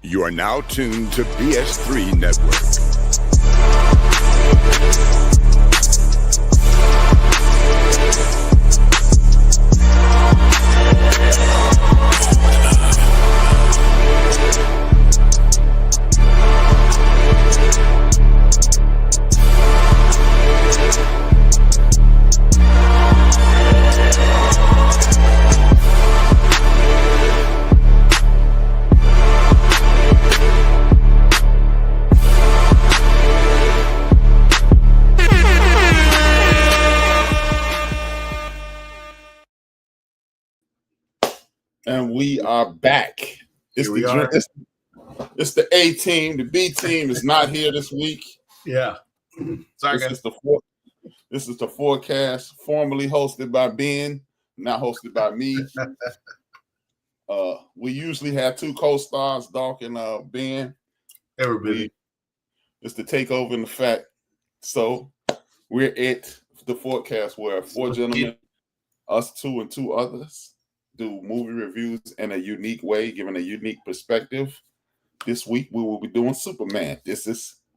You are now tuned to BS3 Network. And we are back. It's the A team. The B team is not here this week. Yeah. Sorry, this is the Fourcast, formerly hosted by Ben, now hosted by me. We usually have two co-stars, Doc and Ben. Everybody. It's the takeover in effect. So we're at the Fourcast where four gentlemen, us two and two others, do movie reviews in a unique way, giving a unique perspective. This week we will be doing Superman.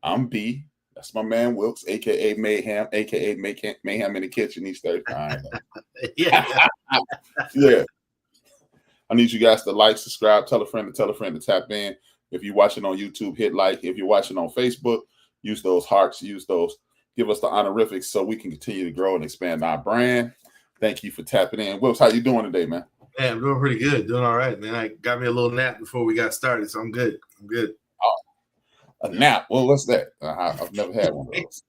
I'm B. That's my man Wilkes, aka Mayhem, aka Mayhem in the kitchen. He's 35. Yeah. Yeah. I need you guys to like, subscribe, tell a friend to tap in. If you're watching on YouTube, hit like. If you're watching on Facebook, use those hearts, give us the honorifics so we can continue to grow and expand our brand. Thank you for tapping in. Wilkes, how you doing today, man? Yeah, I'm doing pretty good. Doing all right, man. I got me a little nap before we got started, so I'm good. A nap? Well, what's that? I've never had one of those.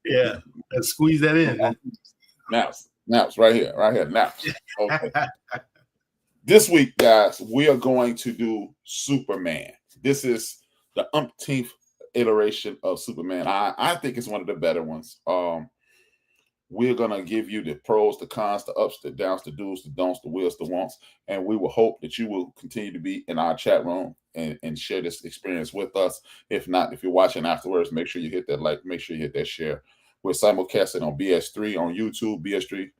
Yeah, let's squeeze that in. Man. Naps, right here, naps. Okay. This week, guys, we are going to do Superman. This is the umpteenth iteration of Superman. I think it's one of the better ones. We're going to give you the pros, the cons, the ups, the downs, the do's, the don'ts, the wills, the wants, and we will hope that you will continue to be in our chat room and share this experience with us. If not, if you're watching afterwards, make sure you hit that like, make sure you hit that share. We're simulcasting on BS3 on YouTube, BS3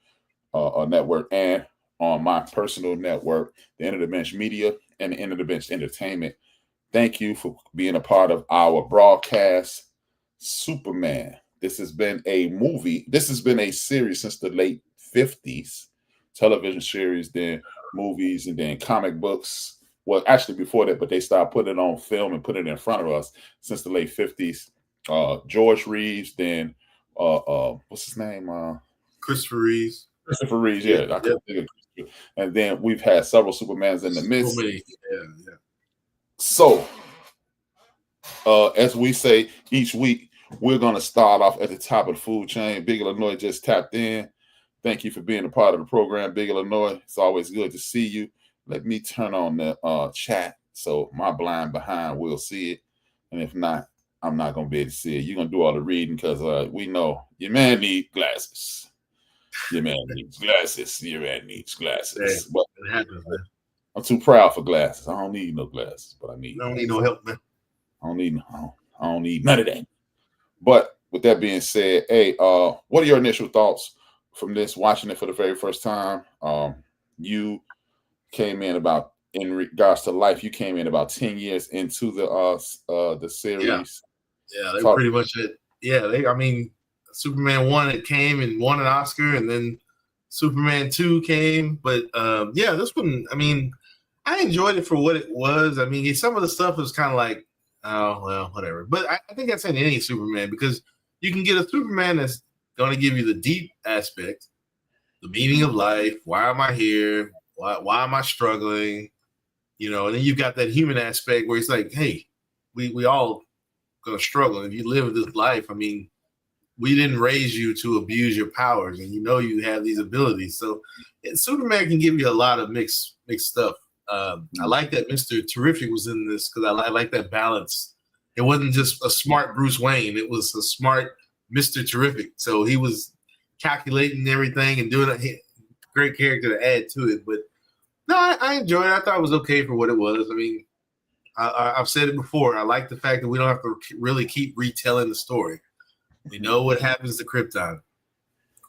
network, and on my personal network, the End of the Bench Media and the End of the Bench Entertainment. Thank you for being a part of our broadcast, Superman. This has been a movie. This has been a series since the late 50s, television series, then movies, and then comic books. Well, actually before that, but they started putting it on film and put it in front of us since the late 50s. George Reeves, then what's his name? Christopher Reeves. Christopher Reeves, yeah. I couldn't think of Christopher. And then we've had several Supermans in the midst. So many. Yeah. So, as we say each week, we're going to start off at the top of the food chain. Big Illinois just tapped in. Thank you for being a part of the program, Big Illinois. It's always good to see you. Let me turn on the chat so my blind behind will see it. And if not, I'm not going to be able to see it. You're going to do all the reading because we know your man needs glasses. Your man needs glasses. But it happens, man. I'm too proud for glasses. I don't need no glasses, but I need. I don't need no help, man. I don't need none of that. But with that being said, hey, what are your initial thoughts from this? Watching it for the very first time, you came in in regards to life. You came in about 10 years into the series. Yeah, they pretty much it. Yeah, Superman 1 it came and won an Oscar, and then Superman 2 came. But this one, I enjoyed it for what it was. Some of the stuff was kind of like, oh, well, whatever. But I think that's in any Superman because you can get a Superman that's going to give you the deep aspect, the meaning of life. Why am I here? Why am I struggling? And then you've got that human aspect where it's like, hey, we all going to struggle. If you live this life, we didn't raise you to abuse your powers, and you have these abilities. So Superman can give you a lot of mixed stuff. I like that Mr. Terrific was in this because I like that balance. It wasn't just a smart Bruce Wayne. It was a smart Mr. Terrific. So he was calculating everything and doing a great character to add to it. But no, I enjoyed it. I thought it was okay for what it was. I've said it before. I like the fact that we don't have to really keep retelling the story. We know what happens to Krypton.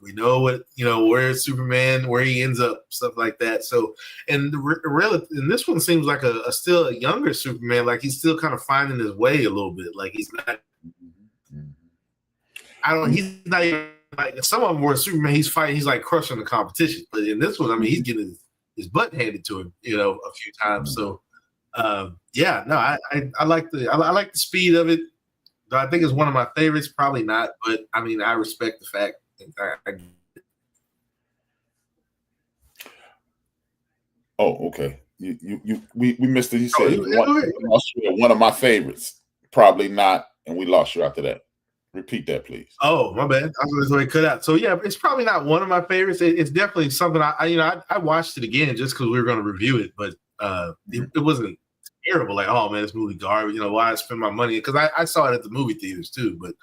We know where Superman, where he ends up, stuff like that. So, and and this one seems like a still a younger Superman, like he's still kind of finding his way a little bit. Like he's not. He's not even like some of them were Superman. He's fighting. He's like crushing the competition. But in this one, I mean, he's getting his butt handed to him, a few times. So, I like the speed of it. I think it's one of my favorites. Probably not, but I mean, I respect the fact. Oh, okay. We missed it. You said one of my favorites. Probably not, and we lost you after that. Repeat that, please. Oh, my bad. I was going to cut out. So yeah, it's probably not one of my favorites. It's definitely something I watched it again just because we were going to review it, but it wasn't terrible. Like, oh man, this movie garbage. Why I spend my money? Because I saw it at the movie theaters too. But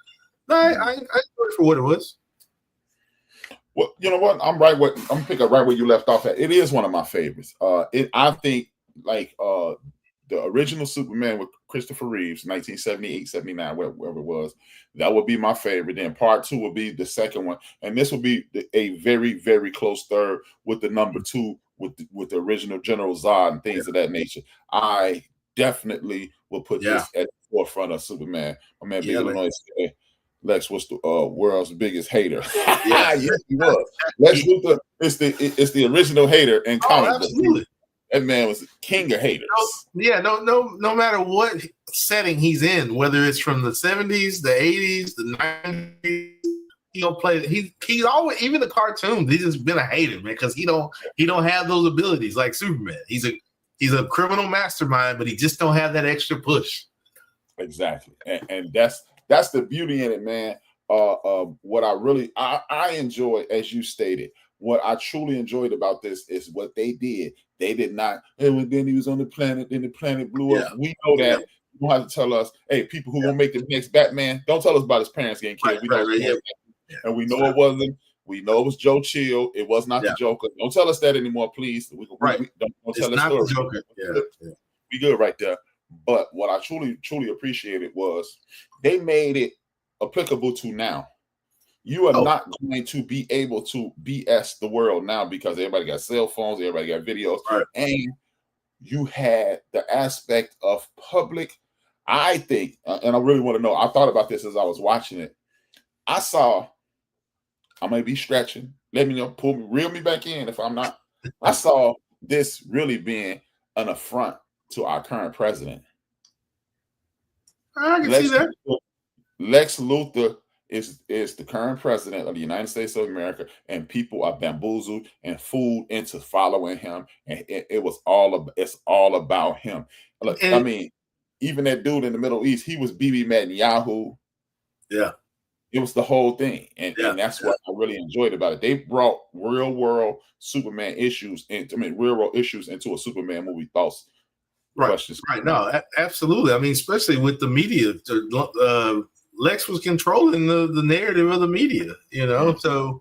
no, I enjoyed it for what it was. Well, you know what? I'm gonna pick up right where you left off at. It is one of my favorites. I think like the original Superman with Christopher Reeves, 1978, 79, wherever it was, that would be my favorite. Then part 2 would be the second one, and this would be a very, very close third with the number 2 with the original General Zod and things of that nature. I definitely will put this at the forefront of Superman. My man, Big Illinois said, Lex was the world's biggest hater. Yes, he was. Lex Luthor is the original hater in comic books. That man was the king of haters. No matter what setting he's in, whether it's from the 70s, the 80s, the 90s, he don't play. He's always, even the cartoons, he's just been a hater, man, because he don't have those abilities like Superman. He's a criminal mastermind, but he just don't have that extra push. Exactly, and that's the beauty in it, man. What I enjoy, as you stated, what I truly enjoyed about this is what they did. They did not. And then he was on the planet, then the planet blew up. We know that. You don't have to tell us, hey, people who gonna make the next Batman, don't tell us about his parents getting killed. And we know it wasn't. We know it was Joe Chill. It was not the Joker. Don't tell us that anymore, please. Don't tell us the story. We good right there. But what I truly appreciated was they made it applicable to now. You are not going to be able to BS the world now because everybody got cell phones, everybody got videos, and you had the aspect of public. I think, and I really want to know, I thought about this as I was watching it. I may be stretching. Let me know, reel me back in if I'm not. I saw this really being an affront to our current president. I can see that. Lex Luthor is the current president of the United States of America, and people are bamboozled and fooled into following him, and it's all about him. Look, I mean, even that dude in the Middle East, he was Bibi Netanyahu. Yeah. It was the whole thing, and that's what I really enjoyed about it. They brought real world Superman issues real world issues into a Superman movie. Thoughts, questions? Right. No, absolutely. I mean, especially with the media, Lex was controlling the narrative of the media. So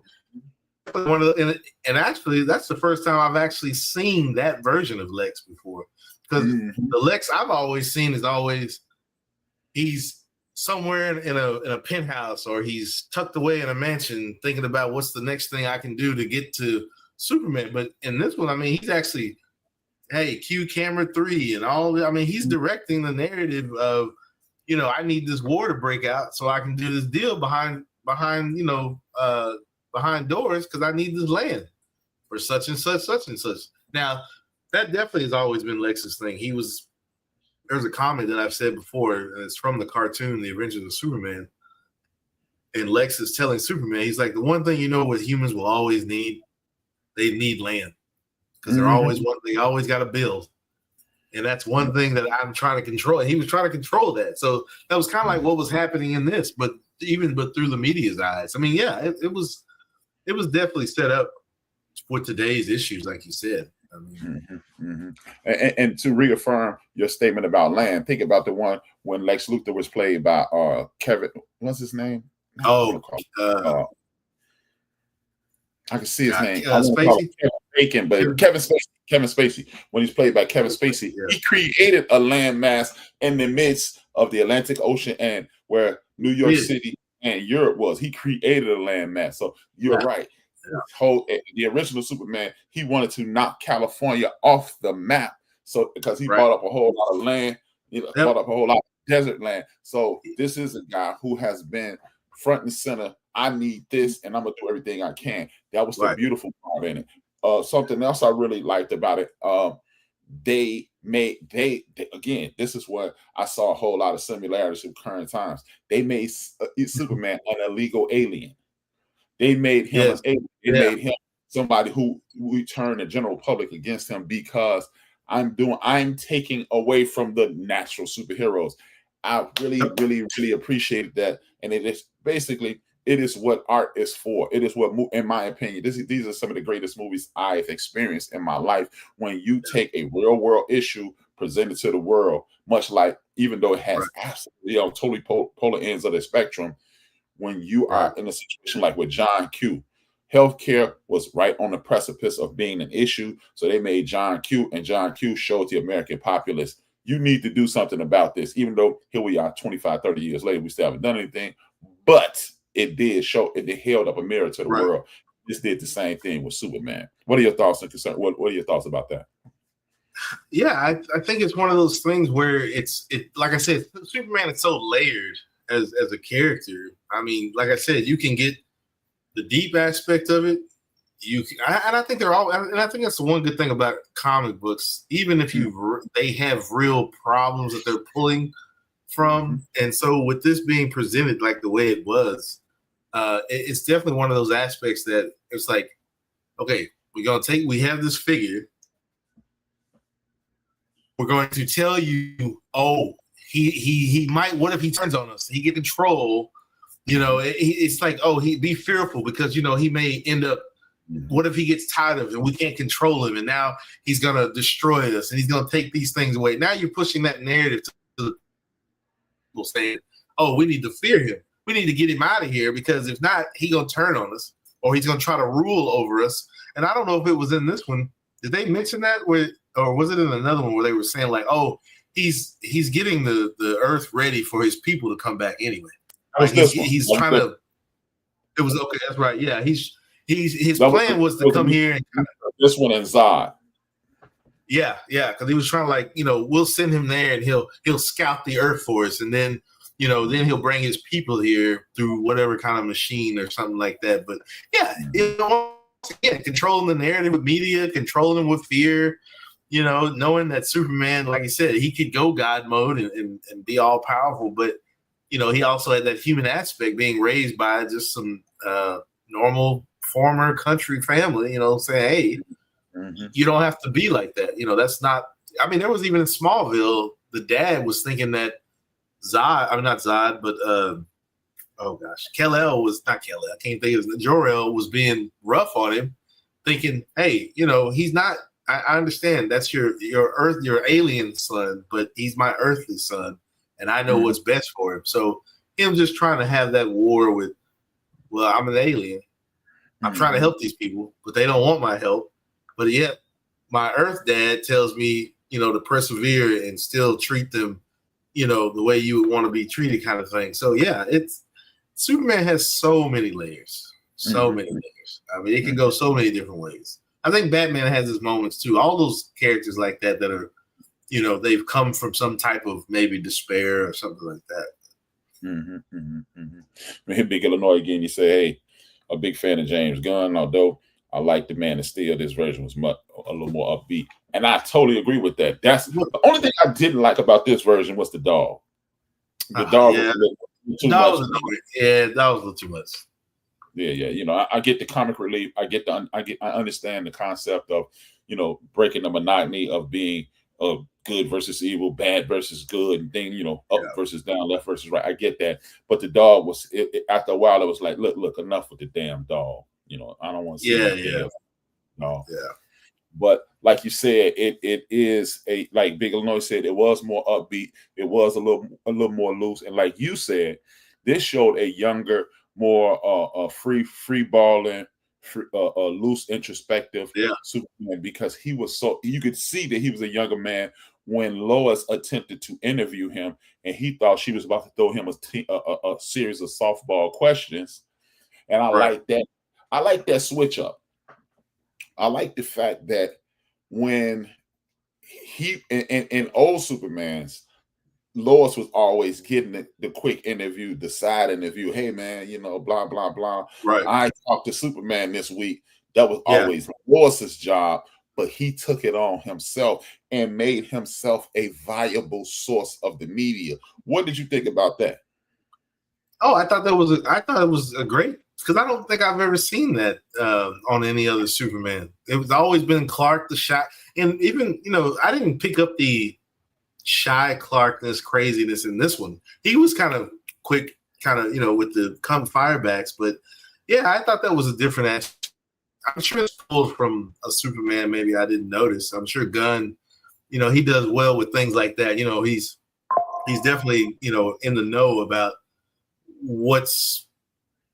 and actually, that's the first time I've actually seen that version of Lex before. Because the Lex I've always seen is he's somewhere in a penthouse, or he's tucked away in a mansion thinking about what's the next thing I can do to get to Superman. But in this one, I mean, he's actually, hey, cue camera 3 and all that. I mean, he's directing the narrative of, I need this war to break out so I can do this deal behind doors because I need this land for such and such. Now, that definitely has always been Lex's thing. There's a comment that I've said before, and it's from the cartoon, The Adventures of Superman. And Lex is telling Superman, he's like, the one thing what humans will always need, they need land. Because they're always got to build. And that's one thing that I'm trying to control. And he was trying to control that. So that was kind of like what was happening in this, but through the media's eyes. I mean, it was definitely set up for today's issues, like you said. I mean, and to reaffirm your statement about land, think about the one when Lex Luthor was played by Kevin. What's his name? I can see his name. Spacey. But Kevin Spacey. When he's played by Kevin Spacey, he created a landmass in the midst of the Atlantic Ocean and where New York City and Europe was. He created a landmass. So you're right. The original Superman, he wanted to knock California off the map. So because he bought up a whole lot of land, bought up a whole lot of desert land. So this is a guy who has been front and center. I need this, and I'm gonna do everything I can. That was the beautiful part in it. Something else I really liked about it. They again, this is what I saw a whole lot of similarities with current times. They made Superman an illegal alien. They made him an alien. They made him somebody who we turn the general public against him because I'm taking away from the natural superheroes. I really appreciated that. And it is basically, it is what art is for. It is what, in my opinion, these are some of the greatest movies I've experienced in my life. When you take a real world issue, present it to the world, much like, even though it has absolutely, totally polar ends of the spectrum, when you are in a situation like with John Q, healthcare was right on the precipice of being an issue. So they made John Q, and John Q showed the American populace, you need to do something about this. Even though here we are 25, 30 years later, we still haven't done anything. But it did show, it held up a mirror to the world. This did the same thing with Superman. What are your thoughts and concern? What are your thoughts about that? Yeah, I think it's one of those things where it's like I said, Superman is so layered as a character. I mean, like I said, you can get the deep aspect of it. I think they're all, and I think that's the one good thing about comic books. Even if they have real problems that they're pulling from, and so with this being presented like the way it was, it's definitely one of those aspects that it's like, okay, we have this figure. We're going to tell you, he might. What if he turns on us? He get control. It's like, he be fearful because he may end up. What if he gets tired of it and we can't control him, and now he's gonna destroy us and he's gonna take these things away? Now you're pushing that narrative to people saying, we need to fear him. We need to get him out of here because if not, he's gonna turn on us or he's gonna try to rule over us. And I don't know if it was in this one. Did they mention that, or was it in another one where they were saying like, he's getting the earth ready for his people to come back anyway? Like he's trying to. It was okay. That's right. Yeah, his plan was to come here and this one in Zod. Yeah, because he was trying to we'll send him there and he'll scout the earth for us, and then then he'll bring his people here through whatever kind of machine or something like that. But yeah, again, controlling the narrative with media, controlling them with fear, knowing that Superman, like you said, he could go God mode and be all powerful, but he also had that human aspect, being raised by just some normal former country family, saying, hey, you don't have to be like that. That's not, I mean, there was even in Smallville, the dad was thinking that not Zod, but Kal-El was not Kal-El. I can't think of it. Jor-El was being rough on him, thinking, hey, he's not, I understand that's your earth, your alien son, but he's my earthly son, and I know what's best for him. So him just trying to have that war with, well, I'm an alien. I'm trying to help these people, but they don't want my help. But yet my earth dad tells me, to persevere and still treat them, the way you would want to be treated, kind of thing. So yeah, Superman has so many layers, many layers. I mean, it can go so many different ways. I think Batman has his moments too. All those characters like that are, they've come from some type of maybe despair or something like that. Here, Big Illinois again. You say, hey, a big fan of James Gunn, although I like the Man of Steel. This version was a little more upbeat, and I totally agree with that. That's the only thing I didn't like about this version was the dog. The dog was a little too much. That was a little too much. Yeah. I get the comic relief. I understand the concept of breaking the monotony of being good versus evil, bad versus good, and then up versus down, left versus right. I get that, but the dog was after a while it was like, look, enough with the damn dog. I don't want to see anything else. No. Yeah. But like you said, it is like Big Illinois said, it was more upbeat. It was a little more loose, and like you said, this showed a younger, more free balling, loose, introspective Superman, because he was you could see that he was a younger man when Lois attempted to interview him, and he thought she was about to throw him a series of softball questions. And I like that. I like that switch up. I like the fact that when he in old Supermans, Lois was always getting the quick interview, the side interview. Hey man, blah blah blah. Right. I talked to Superman this week. That was always Lois's job, but he took it on himself and made himself a viable source of the media. What did you think about that? Oh, I thought it was a great, because I don't think I've ever seen that on any other Superman. It was always been Clark the shy, and even I didn't pick up the shy Clarkness craziness in this one. He was kind of quick, with the come firebacks, but yeah, I thought that was a different aspect. I'm sure it's pulled from a Superman maybe I didn't notice. I'm sure Gunn, he does well with things like that. He's definitely in the know about what's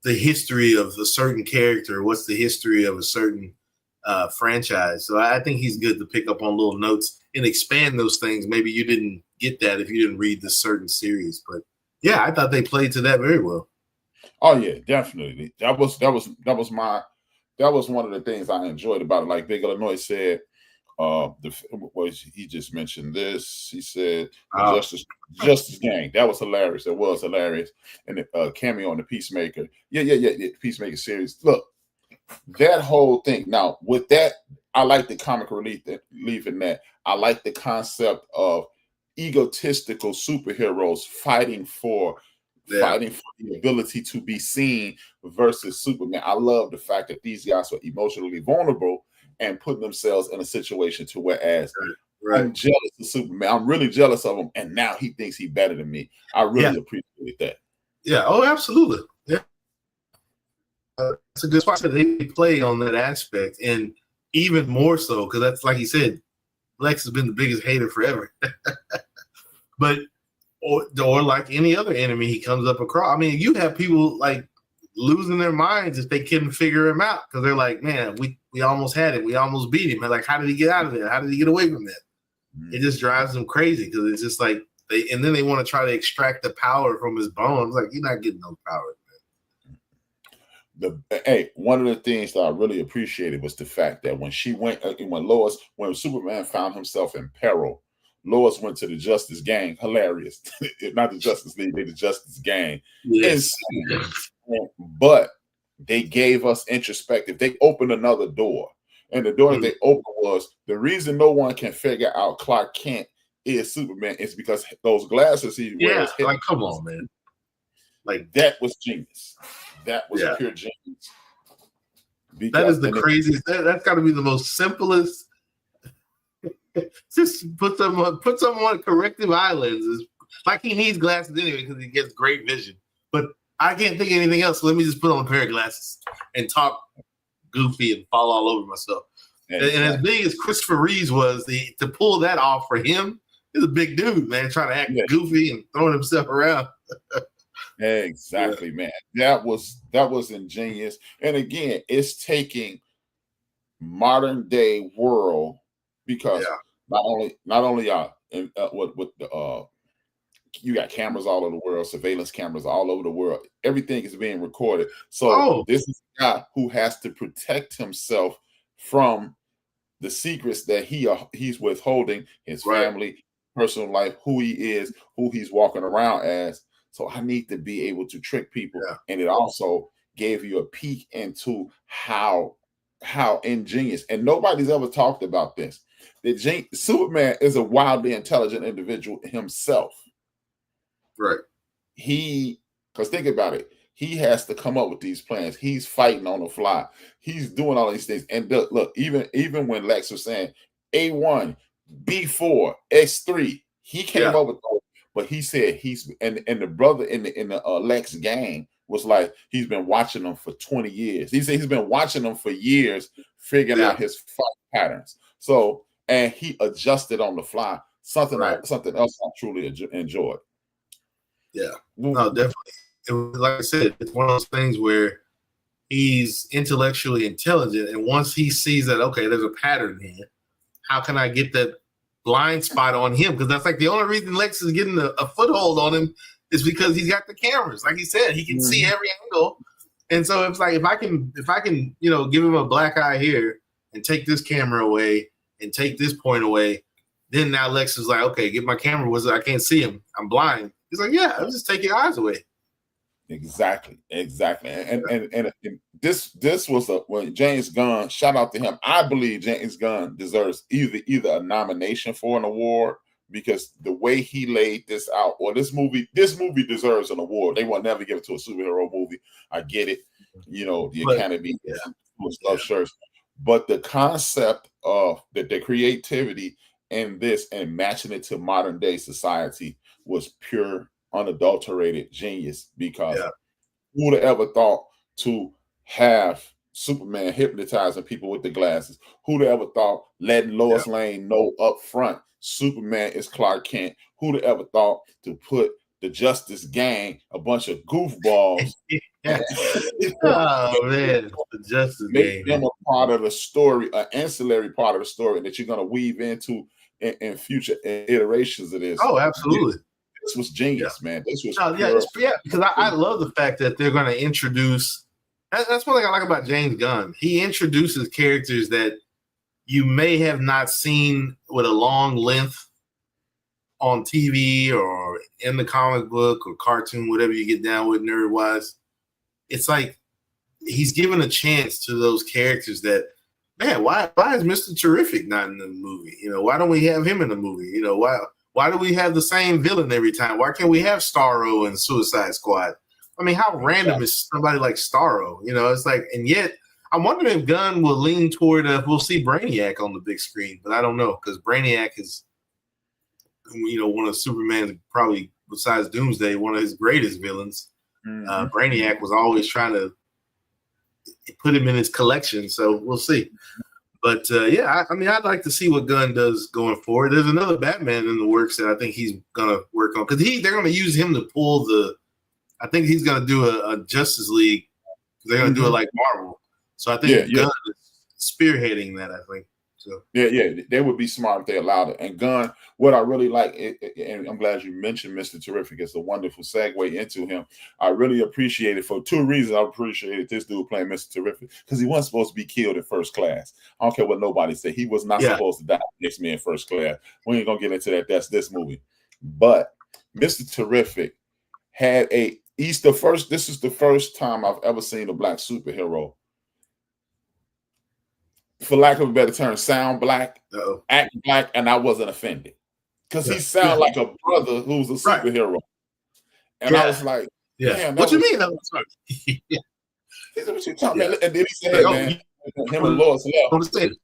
the history of a certain character, what's the history of a certain franchise. So I think he's good to pick up on little notes and expand those things. Maybe you didn't get that if you didn't read this certain series, but yeah, I thought they played to that very well. Oh yeah, definitely. That was one of the things I enjoyed about it. Like Big Illinois said, he just mentioned this. He said Justice Gang. That was hilarious. It was hilarious. And the cameo on the Peacemaker. The Peacemaker series. Look, that whole thing. Now, with that, I like the comic relief in that. I like the concept of egotistical superheroes fighting for the ability to be seen versus Superman. I love the fact that these guys are emotionally vulnerable and put themselves in a situation to whereas I'm jealous of Superman. I'm really jealous of him, and now he thinks he's better than me. I really appreciate that. Yeah. Oh, absolutely. Yeah. It's a good spot that they play on that aspect, and even more so because that's like he said, Lex has been the biggest hater forever. But or like any other enemy he comes up across. I mean, you have people like losing their minds if they couldn't figure him out because they're like, man, we almost had it. We almost beat him. And like, how did he get out of there? How did he get away from that? Mm-hmm. It just drives them crazy because it's just like then they want to try to extract the power from his bones. Like, you're not getting no power. One of the things that I really appreciated was the fact that when Superman found himself in peril, Lois went to the Justice Gang. Hilarious. Not the Justice League, the Justice Gang. Yes. But they gave us introspective. They opened another door. And the door that they opened was the reason no one can figure out Clark Kent is Superman is because those glasses he wears. Yeah, like, come on, man. Like, that was genius. That was pure genius. That is the craziest. That's got to be the most simplest. Just put them on corrective eyelids. It's like he needs glasses anyway because he gets great vision. But I can't think of anything else. So let me just put on a pair of glasses and talk goofy and fall all over myself. Exactly. And as big as Christopher Reeves was, to pull that off for him, he's a big dude, man, trying to act goofy and throwing himself around. Exactly, man. That was ingenious. And again, it's taking modern day world because not only you got cameras all over the world, surveillance cameras all over the world. Everything is being recorded. So this is a guy who has to protect himself from the secrets that he's withholding, his family, personal life, who he is, who he's walking around as. So I need to be able to trick people. Yeah. And it also gave you a peek into how ingenious. And nobody's ever talked about this. That Superman is a wildly intelligent individual himself. Right. Because think about it. He has to come up with these plans. He's fighting on the fly. He's doing all these things. And look, even when Lex was saying A1, B4, S3, he came up with those. But he said and the brother in the Lex gang was like, he's been watching them for 20 years. He said he's been watching them for years, figuring out his fight patterns. So, and he adjusted on the fly. Something else I truly enjoyed. Yeah, no, definitely. It was, like I said, it's one of those things where he's intellectually intelligent, and once he sees that, okay, there's a pattern here. How can I get that blind spot on him, because that's like the only reason Lex is getting a foothold on him is because he's got the cameras. Like he said, he can see every angle. And so it's like if I can, give him a black eye here and take this camera away and take this point away, then now Lex is like, okay, get my camera. I can't see him. I'm blind. He's like, yeah, I'll just take your eyes away. Exactly. And this was when James Gunn, shout out to him. I believe James Gunn deserves either a nomination for an award, because the way he laid this out, or this movie deserves an award. They will never give it to a superhero movie. I get it. The Academy love shirts. But the concept of the creativity in this and matching it to modern day society was pure, unadulterated genius, because who would have ever thought to have Superman hypnotizing people with the glasses? Who'd have ever thought letting Lois Lane know up front Superman is Clark Kent? Who'd have ever thought to put the Justice Gang, a bunch of goofballs, oh man, the Justice make Gang, them a part of the story, an ancillary part of the story that you're going to weave into in future iterations of this. Oh, absolutely. This was genius, man. This was because I love the fact that they're going to introduce. That's one thing I like about James Gunn. He introduces characters that you may have not seen with a long length on TV or in the comic book or cartoon, whatever you get down with nerd wise. It's like he's given a chance to those characters that, man, why is Mr. Terrific not in the movie? Why don't we have him in the movie? Why do we have the same villain every time? Why can't we have Starro and Suicide Squad? I mean, how random is somebody like Starro? It's like, and yet I'm wondering if Gunn will lean toward we'll see Brainiac on the big screen, but I don't know, because Brainiac is, one of Superman's, probably besides Doomsday, one of his greatest villains. Brainiac was always trying to put him in his collection, so we'll see. But I'd like to see what Gunn does going forward. There's another Batman in the works that I think he's gonna work on, because they're gonna use him to pull I think he's gonna do a Justice League. They're gonna do it like Marvel. So I think Gunn is spearheading that, I think. So they would be smart if they allowed it. And Gunn, what I really like, and I'm glad you mentioned Mr. Terrific. It's a wonderful segue into him. I really appreciate it for two reasons. I appreciated this dude playing Mr. Terrific, because he wasn't supposed to be killed in First Class. I don't care what nobody said. He was not supposed to die next man in First Class. We ain't gonna get into that. That's this movie. But Mr. Terrific had this is the first time I've ever seen a black superhero, for lack of a better term, sound black, act black, and I wasn't offended, because he sounded like a brother who's a superhero. And I was like, damn, what you mean? He said, what you talking about? And then he said, man, him and Lois left.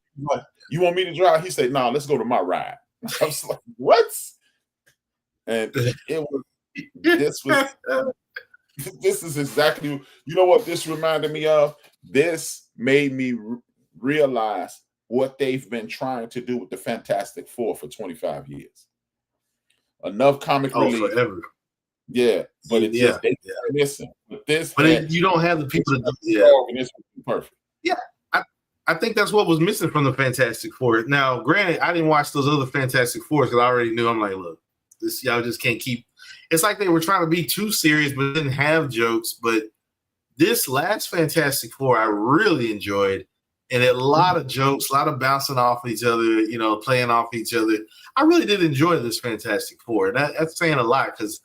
You want me to drive? He said, no, let's go to my ride. I was like, what? And this is exactly, what this reminded me of? This made me realize what they've been trying to do with the Fantastic Four for 25 years. Enough comic relief. Forever. Yeah, but it's just they missing. But you don't have the people to do this perfect. Yeah. I think that's what was missing from the Fantastic Four. Now, granted, I didn't watch those other Fantastic Fours because I already knew. I'm like, look, this y'all just can't keep. It's like they were trying to be too serious, but didn't have jokes. But this last Fantastic Four, I really enjoyed. And a lot of jokes, a lot of bouncing off each other, playing off each other. I really did enjoy this Fantastic Four. And that's saying a lot, because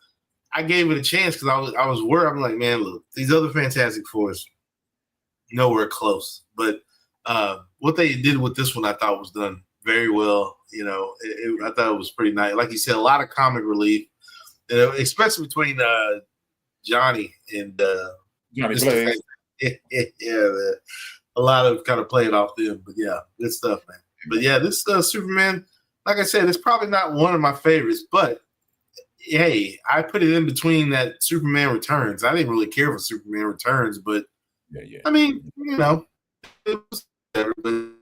I gave it a chance, because I was worried. I'm like, man, look, these other Fantastic Fours, nowhere close. But what they did with this one, I thought was done very well. I thought it was pretty nice. Like you said, a lot of comic relief, especially between Johnny and Johnny Blaze. A lot of kind of playing off them, but good stuff, man. But this Superman, like I said, it's probably not one of my favorites, but hey, I put it in between that Superman Returns. I didn't really care for Superman Returns, but I mean, it was better. But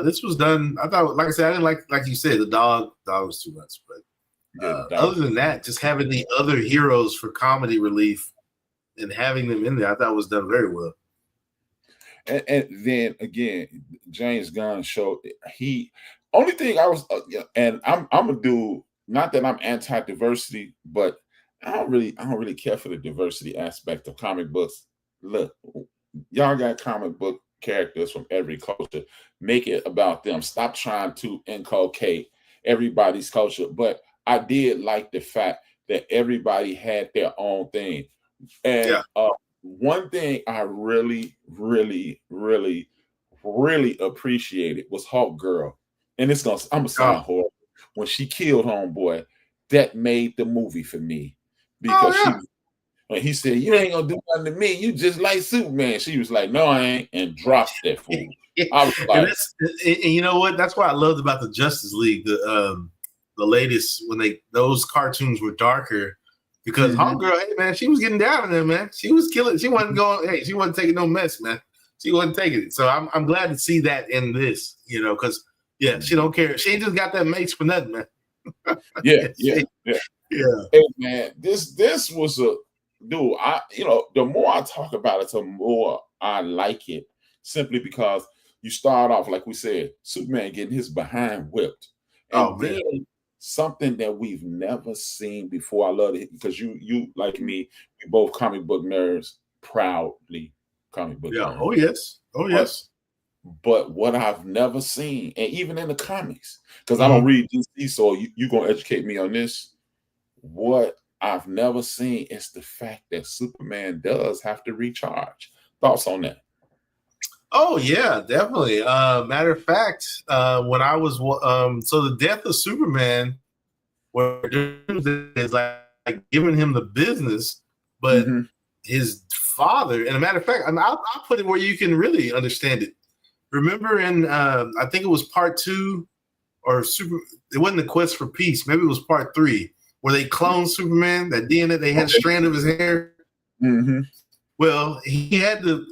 this was done. I thought, like I said, I didn't like you said, the dog was too much, but other than that, just having the other heroes for comedy relief and having them in there, I thought was done very well. And then again, James Gunn showed Only thing I was, and I'm gonna do. Not that I'm anti-diversity, but I don't really care for the diversity aspect of comic books. Look, y'all got comic book characters from every culture. Make it about them. Stop trying to inculcate everybody's culture. But I did like the fact that everybody had their own thing. And one thing I really, really, really, really appreciated was Hawk Girl. And I'm gonna sound horrible. When she killed Homeboy, that made the movie for me. Because when he said, "You ain't gonna do nothing to me, you just like Superman." She was like, "No, I ain't," and dropped that fool. I was like, and you know what? That's what I loved about the Justice League, the latest, when those cartoons were darker, because Homegirl, hey man, she was getting down in there, man. She was killing. She wasn't going. Hey, she wasn't taking no mess, man. She wasn't taking it. So I'm glad to see that in this, because she don't care. She ain't just got that mace for nothing, man. Yeah. Hey man, this was a dude. The more I talk about it, the more I like it. Simply because you start off, like we said, Superman getting his behind whipped, and then something that we've never seen before. I love it because you like me, we both comic book nerds, proudly comic book nerds. Oh yes. But what I've never seen, and even in the comics, because I don't read DC, so you're going to educate me on this. What I've never seen is the fact that Superman does have to recharge. Thoughts on that? Oh, yeah, definitely. Matter of fact, when I was, so the death of Superman, where is like giving him the business, but his father, and a matter of fact, I'll put it where you can really understand it. Remember in, I think it was part 2, it wasn't the Quest for Peace. Maybe it was part 3, where they cloned Superman, that DNA, they had a strand of his hair. Well, he had to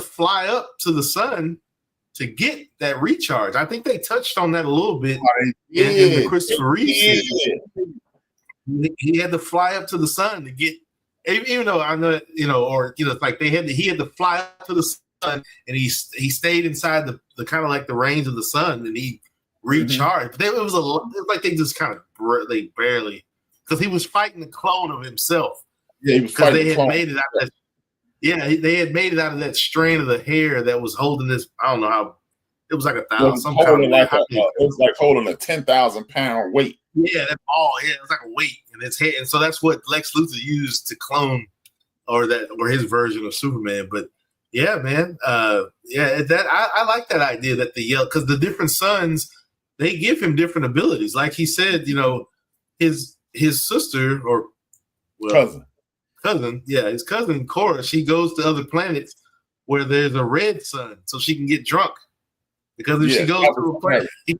fly up to the sun to get that recharge. I think they touched on that a little bit in the Christopher Reeve series. He had to fly up to the sun to get, even though I know, like he had to fly up to the sun, and he stayed inside the kind of like the range of the sun, and he recharged. But it was like they just kind of barely, because he was fighting the clone of himself. Yeah, he was fighting. They had made it out of that. Yeah, they had made it out of that strand of the hair that was holding this. I don't know how. It was like 1,000. It was like holding a 10,000-pound weight. Yeah, that ball. Yeah, it was like a weight in its head, and so that's what Lex Luthor used to clone, or his version of Superman. But yeah, man, I like that idea that because the different sons, they give him different abilities. Like he said, his sister cousin, his cousin Cora, she goes to other planets where there's a red sun, so she can get drunk. Because if she goes to a planet, if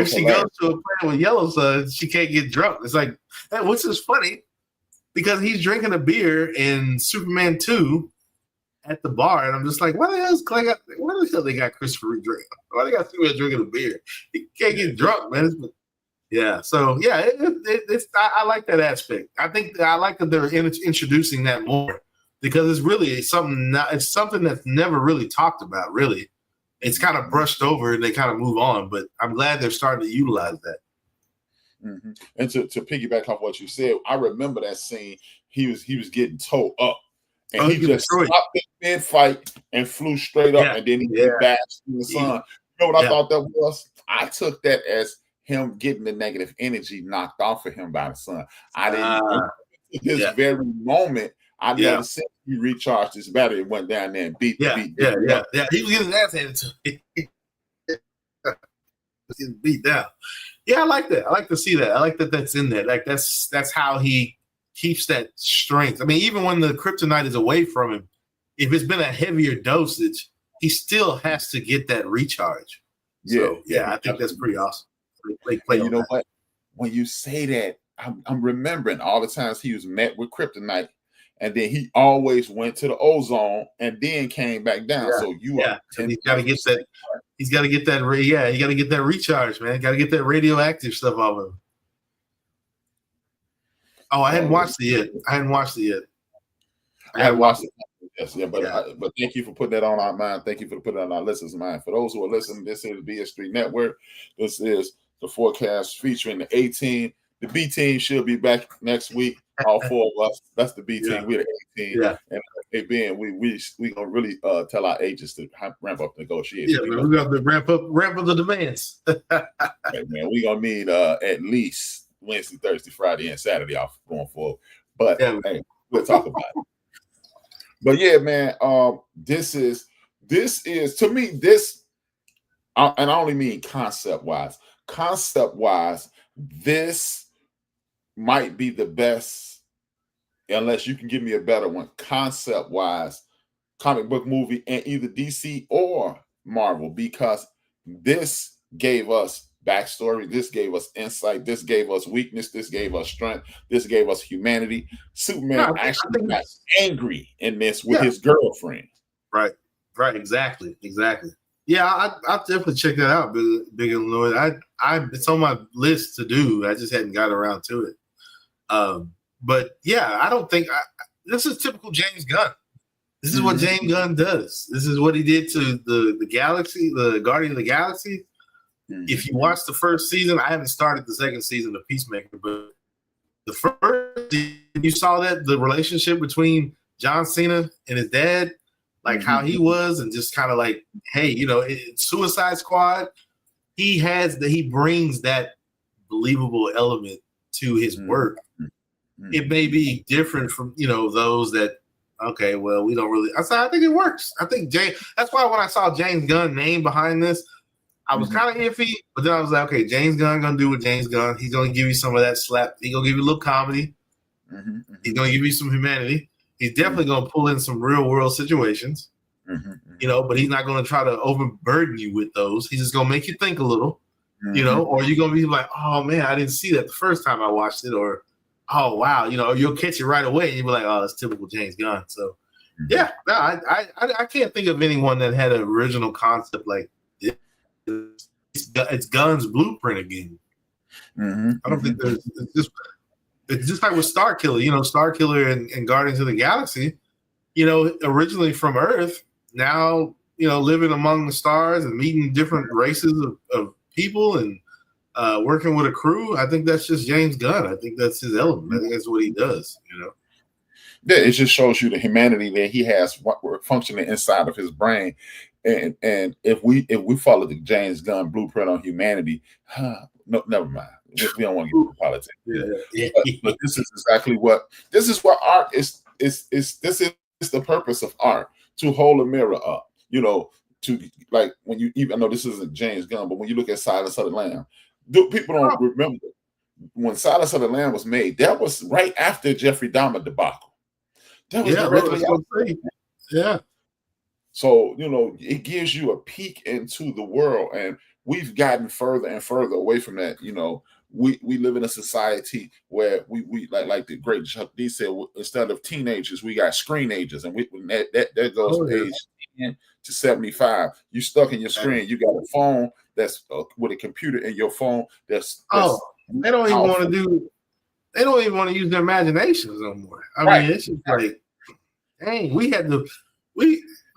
she goes to a planet with yellow sun, she can't get drunk. It's like, which is funny, because he's drinking a beer in Superman 2 at the bar, and I'm just like, why the hell they got Christopher Reeve drinking? Why they got Superman drinking a beer? He can't get drunk, man. Yeah, so I like that aspect. I think I like that they're introducing that more, because it's really something that's never really talked about. Really, it's kind of brushed over and they kind of move on. But I'm glad they're starting to utilize that. And to piggyback off what you said, I remember that scene. He was getting towed up, and he just stopped in mid-fight and flew straight up, and then he bashed in the sun. You know what I thought that was? I took that as him getting the negative energy knocked off of him by the sun. I didn't. This very moment, I never seen he recharged his battery and went down there and beat. Yeah. He was getting his ass handed to him. Getting beat down. Yeah, I like that. I like to see that. I like that that's in there. Like that's how he keeps that strength. I mean, even when the kryptonite is away from him, if it's been a heavier dosage, he still has to get that recharge. So, I think that's pretty awesome. You know what? When you say that, I'm remembering all the times he was met with kryptonite, and then he always went to the ozone and then came back down. So he's got to get that. He's got to get that. He got to get that recharge, man. Got to get that radioactive stuff off of him. Oh, I hadn't watched it yet. I hadn't watched it. Yes, yeah, but thank you for putting that on our mind. Thank you for putting it on our listeners' mind. For those who are listening, this is the BS3 Network. This is the Fourcast featuring the A team. The B team should be back next week. All four of us. That's the B team. We're the A team. Yeah. And Ben, we gonna really tell our agents to ramp up negotiations. Yeah, man, we got to ramp up the demands. Right, man, we gonna need at least Wednesday, Thursday, Friday, and Saturday off going forward. But hey, we'll talk about it. But yeah, man, this is to me this, and I only mean concept wise. Concept wise, this might be the best, unless you can give me a better one. Concept wise, comic book movie in either DC or Marvel, because this gave us backstory, this gave us insight, this gave us weakness, this gave us strength, this gave us humanity. Superman actually got angry in this with his girlfriend. Right, exactly. Yeah, I definitely check that out, Big and Lloyd. It's on my list to do. I just hadn't got around to it. But yeah, I don't think this is typical James Gunn. This is what James Gunn does. This is what he did to the Galaxy, the Guardian of the Galaxy. If you watch the first season, I haven't started the second season of Peacemaker, but the first season, you saw that the relationship between John Cena and his dad, like how he was, and just kind of like, hey, Suicide Squad, he brings that believable element to his work. It may be different from those that, okay, well, we don't really. I think it works. I think that's why when I saw James Gunn name behind this, I was kind of iffy, but then I was like, okay, James Gunn gonna do what James Gunn. He's gonna give you some of that slap. He's gonna give you a little comedy. He's gonna give you some humanity. He's definitely gonna pull in some real world situations, but he's not gonna try to overburden you with those. He's just gonna make you think a little, or you're gonna be like, oh man, I didn't see that the first time I watched it, or oh wow, you'll catch it right away, and you'll be like, oh, that's typical James Gunn. So yeah, no, I can't think of anyone that had an original concept like this. It's Gunn's blueprint again. I don't think there's. It's just like with Starkiller. Starkiller and Guardians of the Galaxy. Originally from Earth, now living among the stars and meeting different races of people and working with a crew. I think that's just James Gunn. I think that's his element. I think that's what he does. Yeah, it just shows you the humanity that he has functioning inside of his brain. And if we follow the James Gunn blueprint on humanity, no, never mind. We don't want to get into politics. But this is exactly what art is. This is the purpose of art, to hold a mirror up. To like when you even though this isn't James Gunn, but when you look at Silence of the Lamb, people don't remember when Silence of the Lamb was made. That was right after Jeffrey Dahmer debacle. That was directly after. Yeah. So, it gives you a peek into the world, and we've gotten further and further away from that. We live in a society where we like the great Chuck D said, instead of teenagers, we got screenagers, and that goes from age 10 to 75. You stuck in your screen. You got a phone that's with a computer in your phone. They don't even want to do. They don't even want to use their imaginations no more. I mean, it's just like, dang,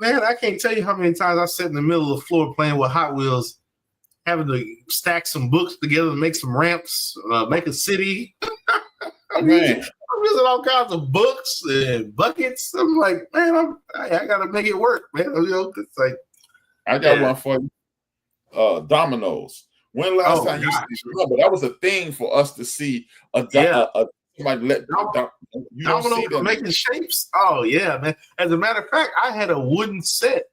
man, I can't tell you how many times I sat in the middle of the floor playing with Hot Wheels, having to stack some books together to make some ramps, make a city. I'm using all kinds of books and buckets. I'm like, man, I got to make it work, man. It's like, I got one for you. Dominoes. When last time you remember that was a thing for us to see somebody dominoes making shapes. Oh yeah, man. As a matter of fact, I had a wooden set.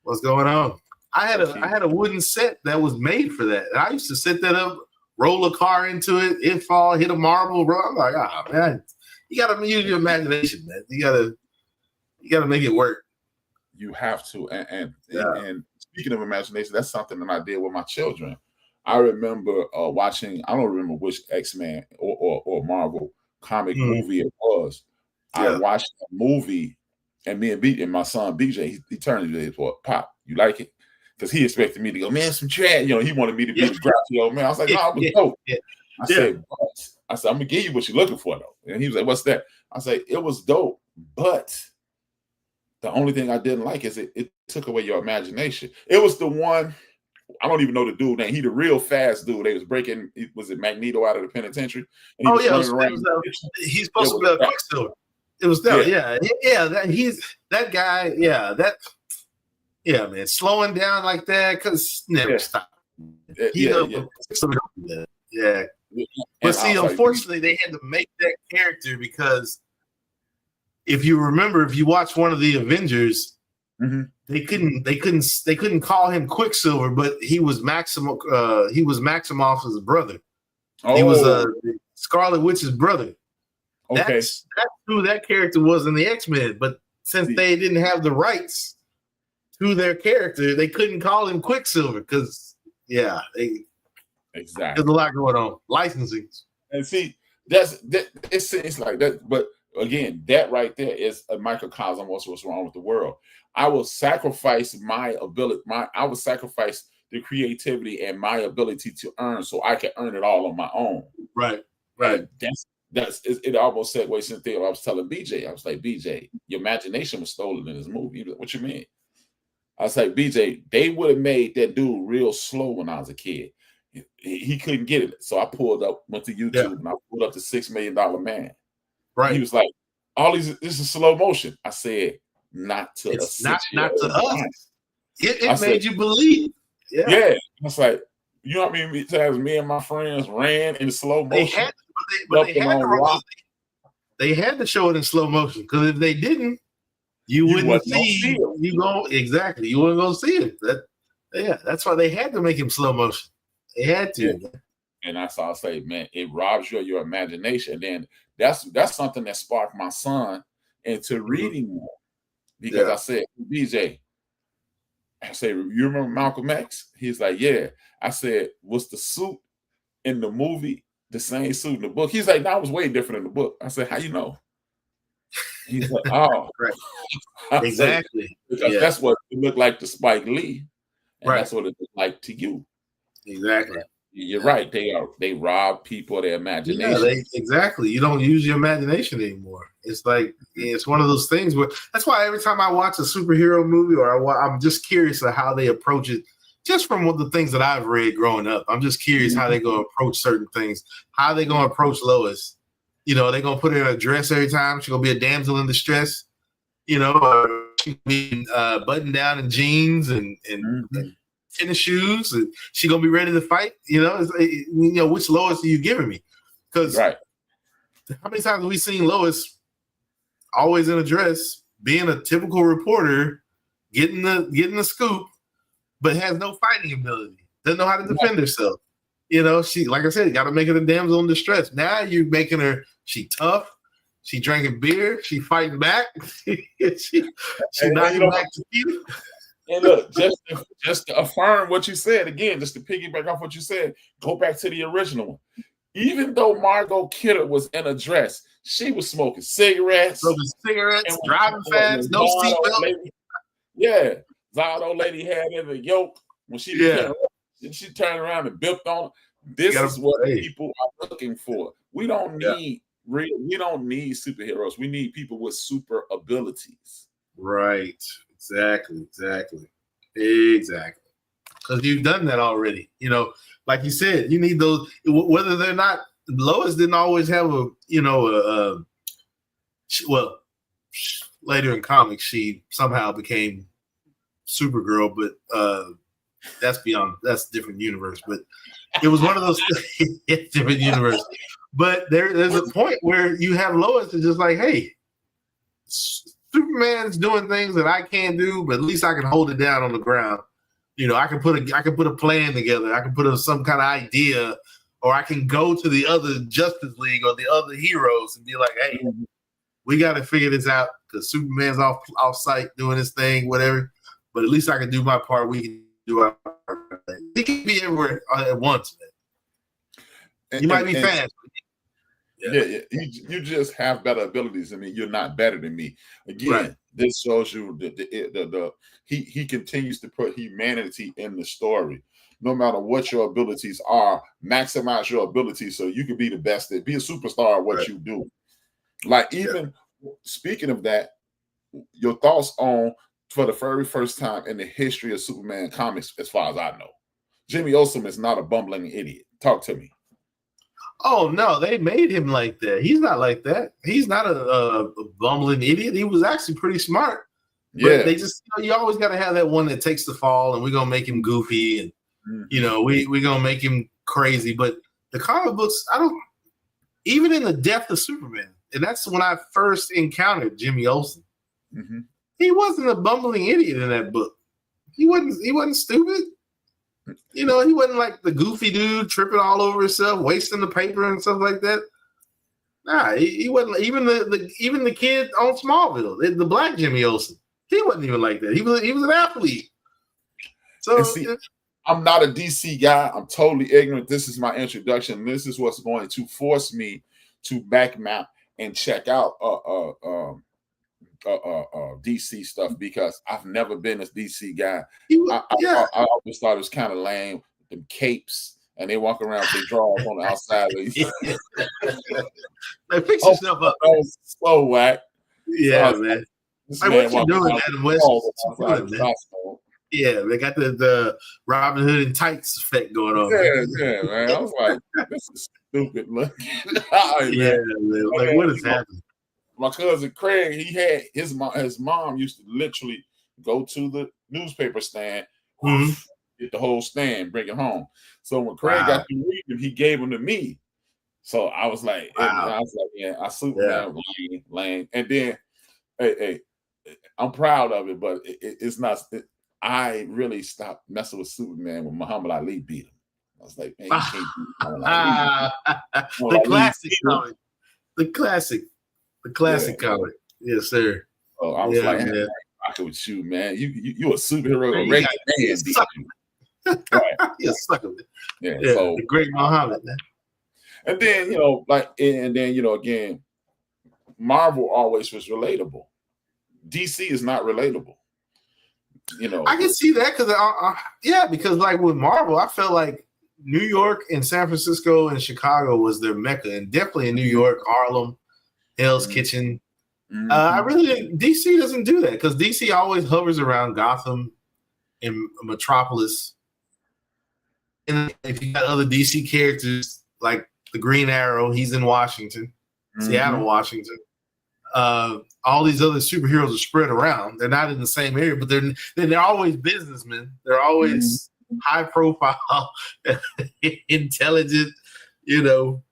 What's going on? I had a wooden set that was made for that. And I used to set that up, roll a car into it, fall, hit a marble. I'm like, man, you gotta use your imagination, man. You gotta make it work. You have to. And speaking of imagination, that's something that I did with my children. I remember watching, I don't remember which X-Men or Marvel comic movie it was. I watched a movie, and me and my son BJ, he turned to his Pop, you like it? Because he expected me to go, man, some trash. He wanted me to be the grouchy old man. I was like, no, it was dope. I said, I'm gonna give you what you're looking for, though. And he was like, what's that? I said, it was dope, but The only thing I didn't like is it took away your imagination. It was the one, I don't even know the dude name. He the real fast dude. They was breaking, was it Magneto out of the penitentiary? And he was running around. He's supposed to be a Quicksilver. It was that, that guy, man, slowing down like that because never stop. Yeah. But see, unfortunately, they had to make that character because if you remember, if you watch one of the Avengers, they couldn't call him Quicksilver, but he was Maximoff's brother. He was Scarlet Witch's brother. Okay. That's who that character was in the X-Men. But since they didn't have the rights to their character, they couldn't call him Quicksilver because exactly. There's a lot going on. Licensing. And see, it's like that. But again, that right there is a microcosm of what's wrong with the world. I will sacrifice my ability. I will sacrifice the creativity and my ability to earn so I can earn it all on my own. Right. And it almost segues into the thing I was telling BJ. I was like, BJ, your imagination was stolen in this movie. He was like, what you mean? I was like, BJ, they would have made that dude real slow when I was a kid. He couldn't get it. So I went to YouTube and I pulled up the $6 Million Man. Right. He was like, this is slow motion. I said, not to it's not to us. It made you believe. Yeah. It's like, you know what I mean? Times me and my friends ran in slow motion. They had to show it in slow motion because if they didn't, you wouldn't see it. You wouldn't go see it. That's why they had to make him slow motion. They had to. Yeah. And that's all I say, man. It robs you of your imagination. And then that's something that sparked my son into reading more. Because I said, BJ, I said, you remember Malcolm X? He's like, yeah. I said, was the suit in the movie the same suit in the book? He's like, no, it was way different in the book. I said, how you know? He's like, oh. Right. Exactly. Because that's what it looked like to Spike Lee. And that's what it looked like to you. Exactly. You're right. They rob people of their imagination. Yeah, exactly. You don't use your imagination anymore. It's like it's one of those things where that's why every time I watch a superhero movie or I'm just curious of how they approach it. Just from the things that I've read growing up, I'm just curious how they're going to approach certain things. How they going to approach Lois? You know, they're going to put her in a dress every time. She's going to be a damsel in distress. You know, or she'll be buttoned down in jeans and tennis shoes, and she gonna be ready to fight. You know, which Lois are you giving me? Because how many times have we seen Lois always in a dress, being a typical reporter, getting the scoop, but has no fighting ability, doesn't know how to defend herself. You know, she, like I said, got to make her a damsel in distress. Now you're making her, she tough, she drinking beer, she fighting back, she knocking back to you. And look, just to affirm what you said again, just to piggyback off what you said, go back to the original one. Even though Margot Kidder was in a dress, she was smoking cigarettes, driving fast, no seatbelt. Yeah, Zod lady had in the yoke when she she turned around and built on. This is what people are looking for. We don't need we don't need superheroes. We need people with super abilities. Right. Exactly. Because you've done that already. You know, like you said, you need those. Whether they're not, Lois didn't always have well, later in comics she somehow became Supergirl, but that's different universe. But it was one of those different universe. But there's a point where you have Lois is just like, hey, Superman's doing things that I can't do, but at least I can hold it down on the ground. You know, I can put a plan together. I can put some kind of idea, or I can go to the other Justice League or the other heroes and be like, hey, we got to figure this out because Superman's off site doing his thing, whatever. But at least I can do my part. We can do our part. He can be everywhere at once. Man. You might be fast. Yeah. You just have better abilities than me. You're not better than me. Again, this shows you he continues to put humanity in the story. No matter what your abilities are, maximize your abilities so you can be the best. Be a superstar at what you do. Like even speaking of that, your thoughts on, for the very first time in the history of Superman comics, as far as I know, Jimmy Olsen is not a bumbling idiot. Talk to me. Oh no, they made him like that. He's not like that. He's not a bumbling idiot. He was actually pretty smart. But they just, you always got to have that one that takes the fall, and we're gonna make him goofy, and we're gonna make him crazy. But the comic books, even in the Death of Superman, and that's when I first encountered Jimmy Olsen. Mm-hmm. He wasn't a bumbling idiot in that book. He wasn't stupid. He wasn't like the goofy dude tripping all over himself, wasting the paper and stuff like that. Nah, he wasn't. Even the kid on Smallville, the black Jimmy Olsen, he wasn't even like that. He was an athlete. So see, I'm not a DC guy. I'm totally ignorant. This is my introduction. This is what's going to force me to back map and check out DC stuff, because I've never been a DC guy. I always thought it was kind of lame. Them capes, and they walk around with their drawers on the outside. Like, fix yourself up. That was so whack. Yeah, man. Like, what you doing, Adam West? Yeah, they got the Robin Hood and tights effect going on. Yeah, man. I was like, this is stupid looking. Man. Like, what is happening? My cousin Craig, he had his mom used to literally go to the newspaper stand, get the whole stand, bring it home. So when Craig got to read them, he gave them to me. So I was like, I Superman lame. And then, hey, I'm proud of it, but it's not. I really stopped messing with Superman when Muhammad Ali beat him. I was like, man, you can't beat Muhammad Ali. The classic comic. Yes, sir. Oh, I was like, man, I'm rocking with you, man. You a superhero, a regular man. Right. You're a sucker. Yeah. So the great Muhammad, man. And then, again, Marvel always was relatable. DC is not relatable. I can see that because like with Marvel, I felt like New York and San Francisco and Chicago was their mecca, and definitely in New York, Harlem, Hell's Kitchen. I really think DC doesn't do that, because DC always hovers around Gotham and Metropolis. And if you got other DC characters like the Green Arrow, he's in Washington, Seattle, Washington. All these other superheroes are spread around. They're not in the same area, but they're always businessmen. They're always high profile, intelligent. Got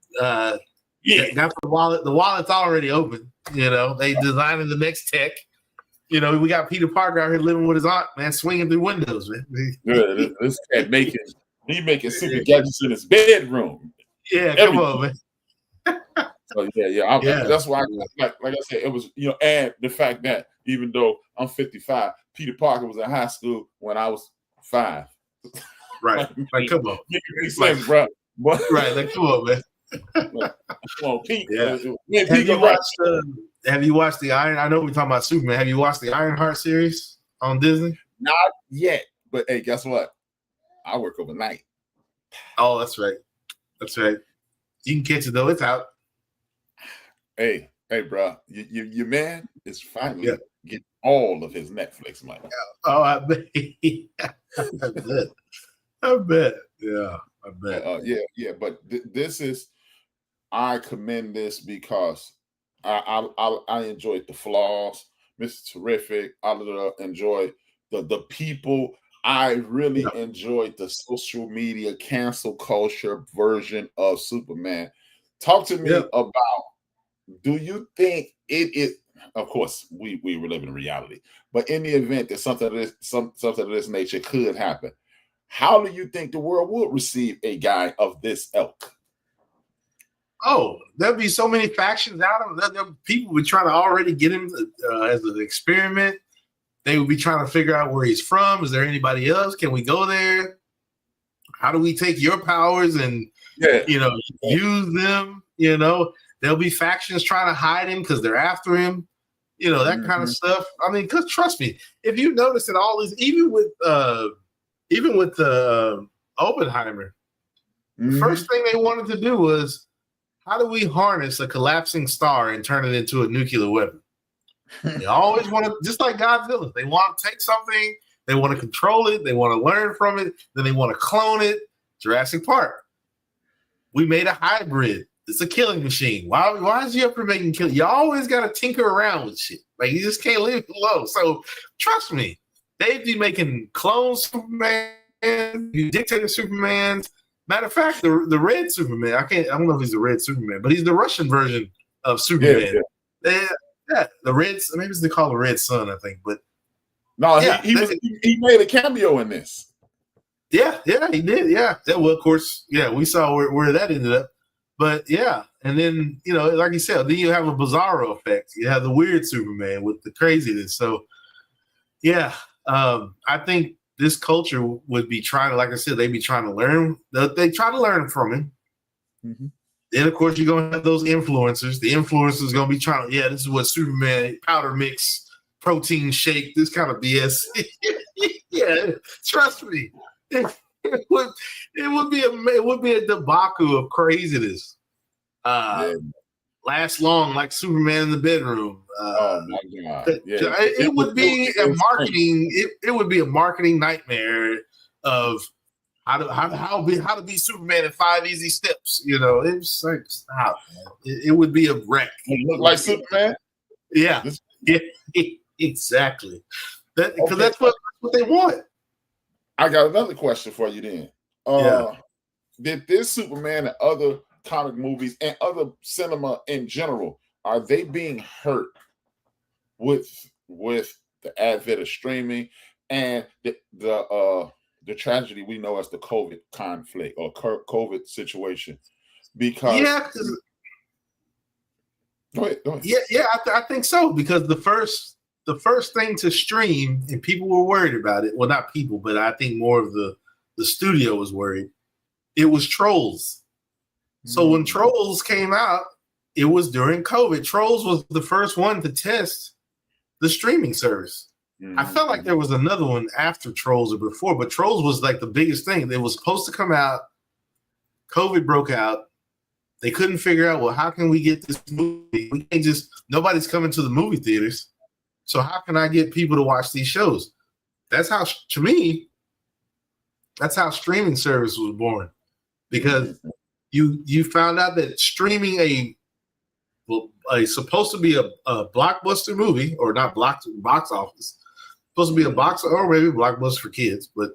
the wallet. The wallet's already open. They designing the next tech. We got Peter Parker out here living with his aunt, man, swinging through windows, man. This cat making super gadgets in his bedroom. Yeah, come on, man. So that's why, like I said, it was, and the fact that even though I'm 55, Peter Parker was in high school when I was 5. Right. Like, come on. Makes sense, bro. Right. Like, come on, man. Come on, Pete. Yeah. Have you watched the Iron? I know we're talking about Superman. Have you watched the Ironheart series on Disney? Not yet. But hey, guess what? I work overnight. Oh, that's right. You can catch it though. It's out. Hey, bro, your man is finally getting all of his Netflix money. Oh, I bet. I bet. Yeah, I bet. Yeah. But this is, I commend this because I enjoyed the flaws. Mr. Terrific. I enjoyed the people. I really enjoyed the social media cancel culture version of Superman. Talk to me about, do you think it is, of course, we live in reality, but in the event that something of this nature could happen, how do you think the world would receive a guy of this ilk? Oh, there'll be so many factions out of them. People would try to already get him as an experiment. They would be trying to figure out where he's from. Is there anybody else? Can we go there? How do we take your powers and use them? There'll be factions trying to hide him because they're after him. That kind of stuff. I mean, because trust me, if you notice that all these, even with Oppenheimer, the first thing they wanted to do was, how do we harness a collapsing star and turn it into a nuclear weapon? They always want to, just like Godzilla, they want to take something, they want to control it, they want to learn from it, then they want to clone it. Jurassic Park. We made a hybrid. It's a killing machine. Why is you up for making killing? You always got to tinker around with shit. Like, you just can't leave it alone. So trust me, they'd be making clone Superman, dictator Supermans. Matter of fact, the red Superman. I don't know if he's the red Superman, but he's the Russian version of Superman. Yeah, the red. Maybe they call the Red Sun, I think. But no, he made a cameo in this. Yeah, he did. Yeah. Well, of course, we saw where that ended up. But yeah, and then, like you said, then you have a Bizarro effect. You have the weird Superman with the craziness. So, yeah, I think this culture would be trying to, like I said, they'd be trying to learn. They try to learn from him. Mm-hmm. Then, of course, you're going to have those influencers. The influencers going to be trying to, this is what Superman powder mix, protein shake, this kind of BS. Yeah, trust me. It would be a debacle of craziness. Last long like Superman in the bedroom. Oh my God! It would be a marketing. It would be a marketing nightmare of how to be Superman in 5 easy steps. It's like stop. It would be a wreck. Look like Superman. Yeah, exactly. Because that's what they want. I got another question for you then. Did this Superman and other comic movies and other cinema in general, are they being hurt with the advent of streaming and the tragedy we know as the COVID conflict or COVID situation? Because go ahead. Yeah, I think so, because the first thing to stream, and people were worried about it. Well, not people, but I think more of the studio was worried. It was Trolls. So when Trolls came out, it was during COVID. Trolls was the first one to test the streaming service. I felt like there was another one after Trolls or before, but Trolls was like the biggest thing. It was supposed to come out. COVID broke out. They couldn't figure out, well, how can we get this movie? We can't nobody's coming to the movie theaters. So how can I get people to watch these shows? That's how, to me, that's how streaming service was born. Because you found out that streaming supposed to be a blockbuster movie, or not box office, supposed to be a box, or maybe blockbuster for kids, but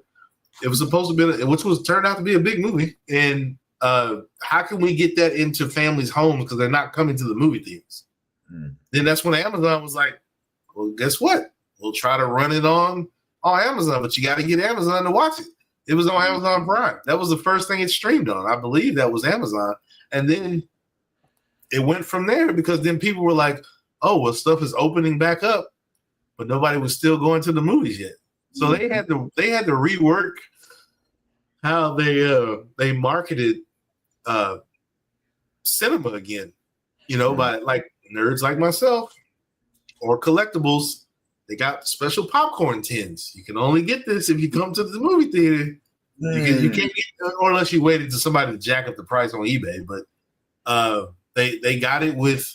it was supposed to be, which turned out to be a big movie. And how can we get that into families' homes because they're not coming to the movie theaters? Then that's when Amazon was like, well, guess what? We'll try to run it on Amazon, but you got to get Amazon to watch it. It was on Amazon Prime. That was the first thing it streamed on. I believe that was Amazon. And then it went from there, because then people were like, oh, well, stuff is opening back up, but nobody was still going to the movies yet. So they had to rework how they marketed cinema again, by like nerds like myself or collectibles. They got special popcorn tins. You can only get this if you come to the movie theater. You can't get, or unless you waited to somebody to jack up the price on eBay. But they got it with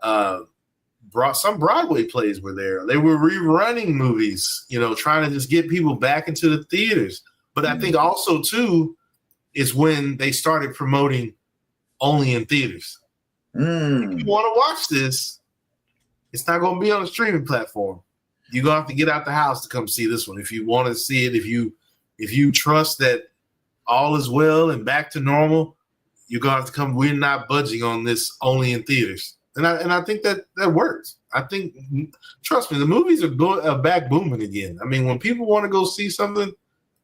some Broadway plays were there. They were rerunning movies, trying to just get people back into the theaters. But I think also too is when they started promoting only in theaters. If you want to watch this, it's not going to be on a streaming platform. You're going to have to get out the house to come see this one. If you want to see it, if you trust that all is well and back to normal, you're going to have to come. We're not budging on this only in theaters. And I think that works. I think, trust me, the movies are back booming again. I mean, when people want to go see something,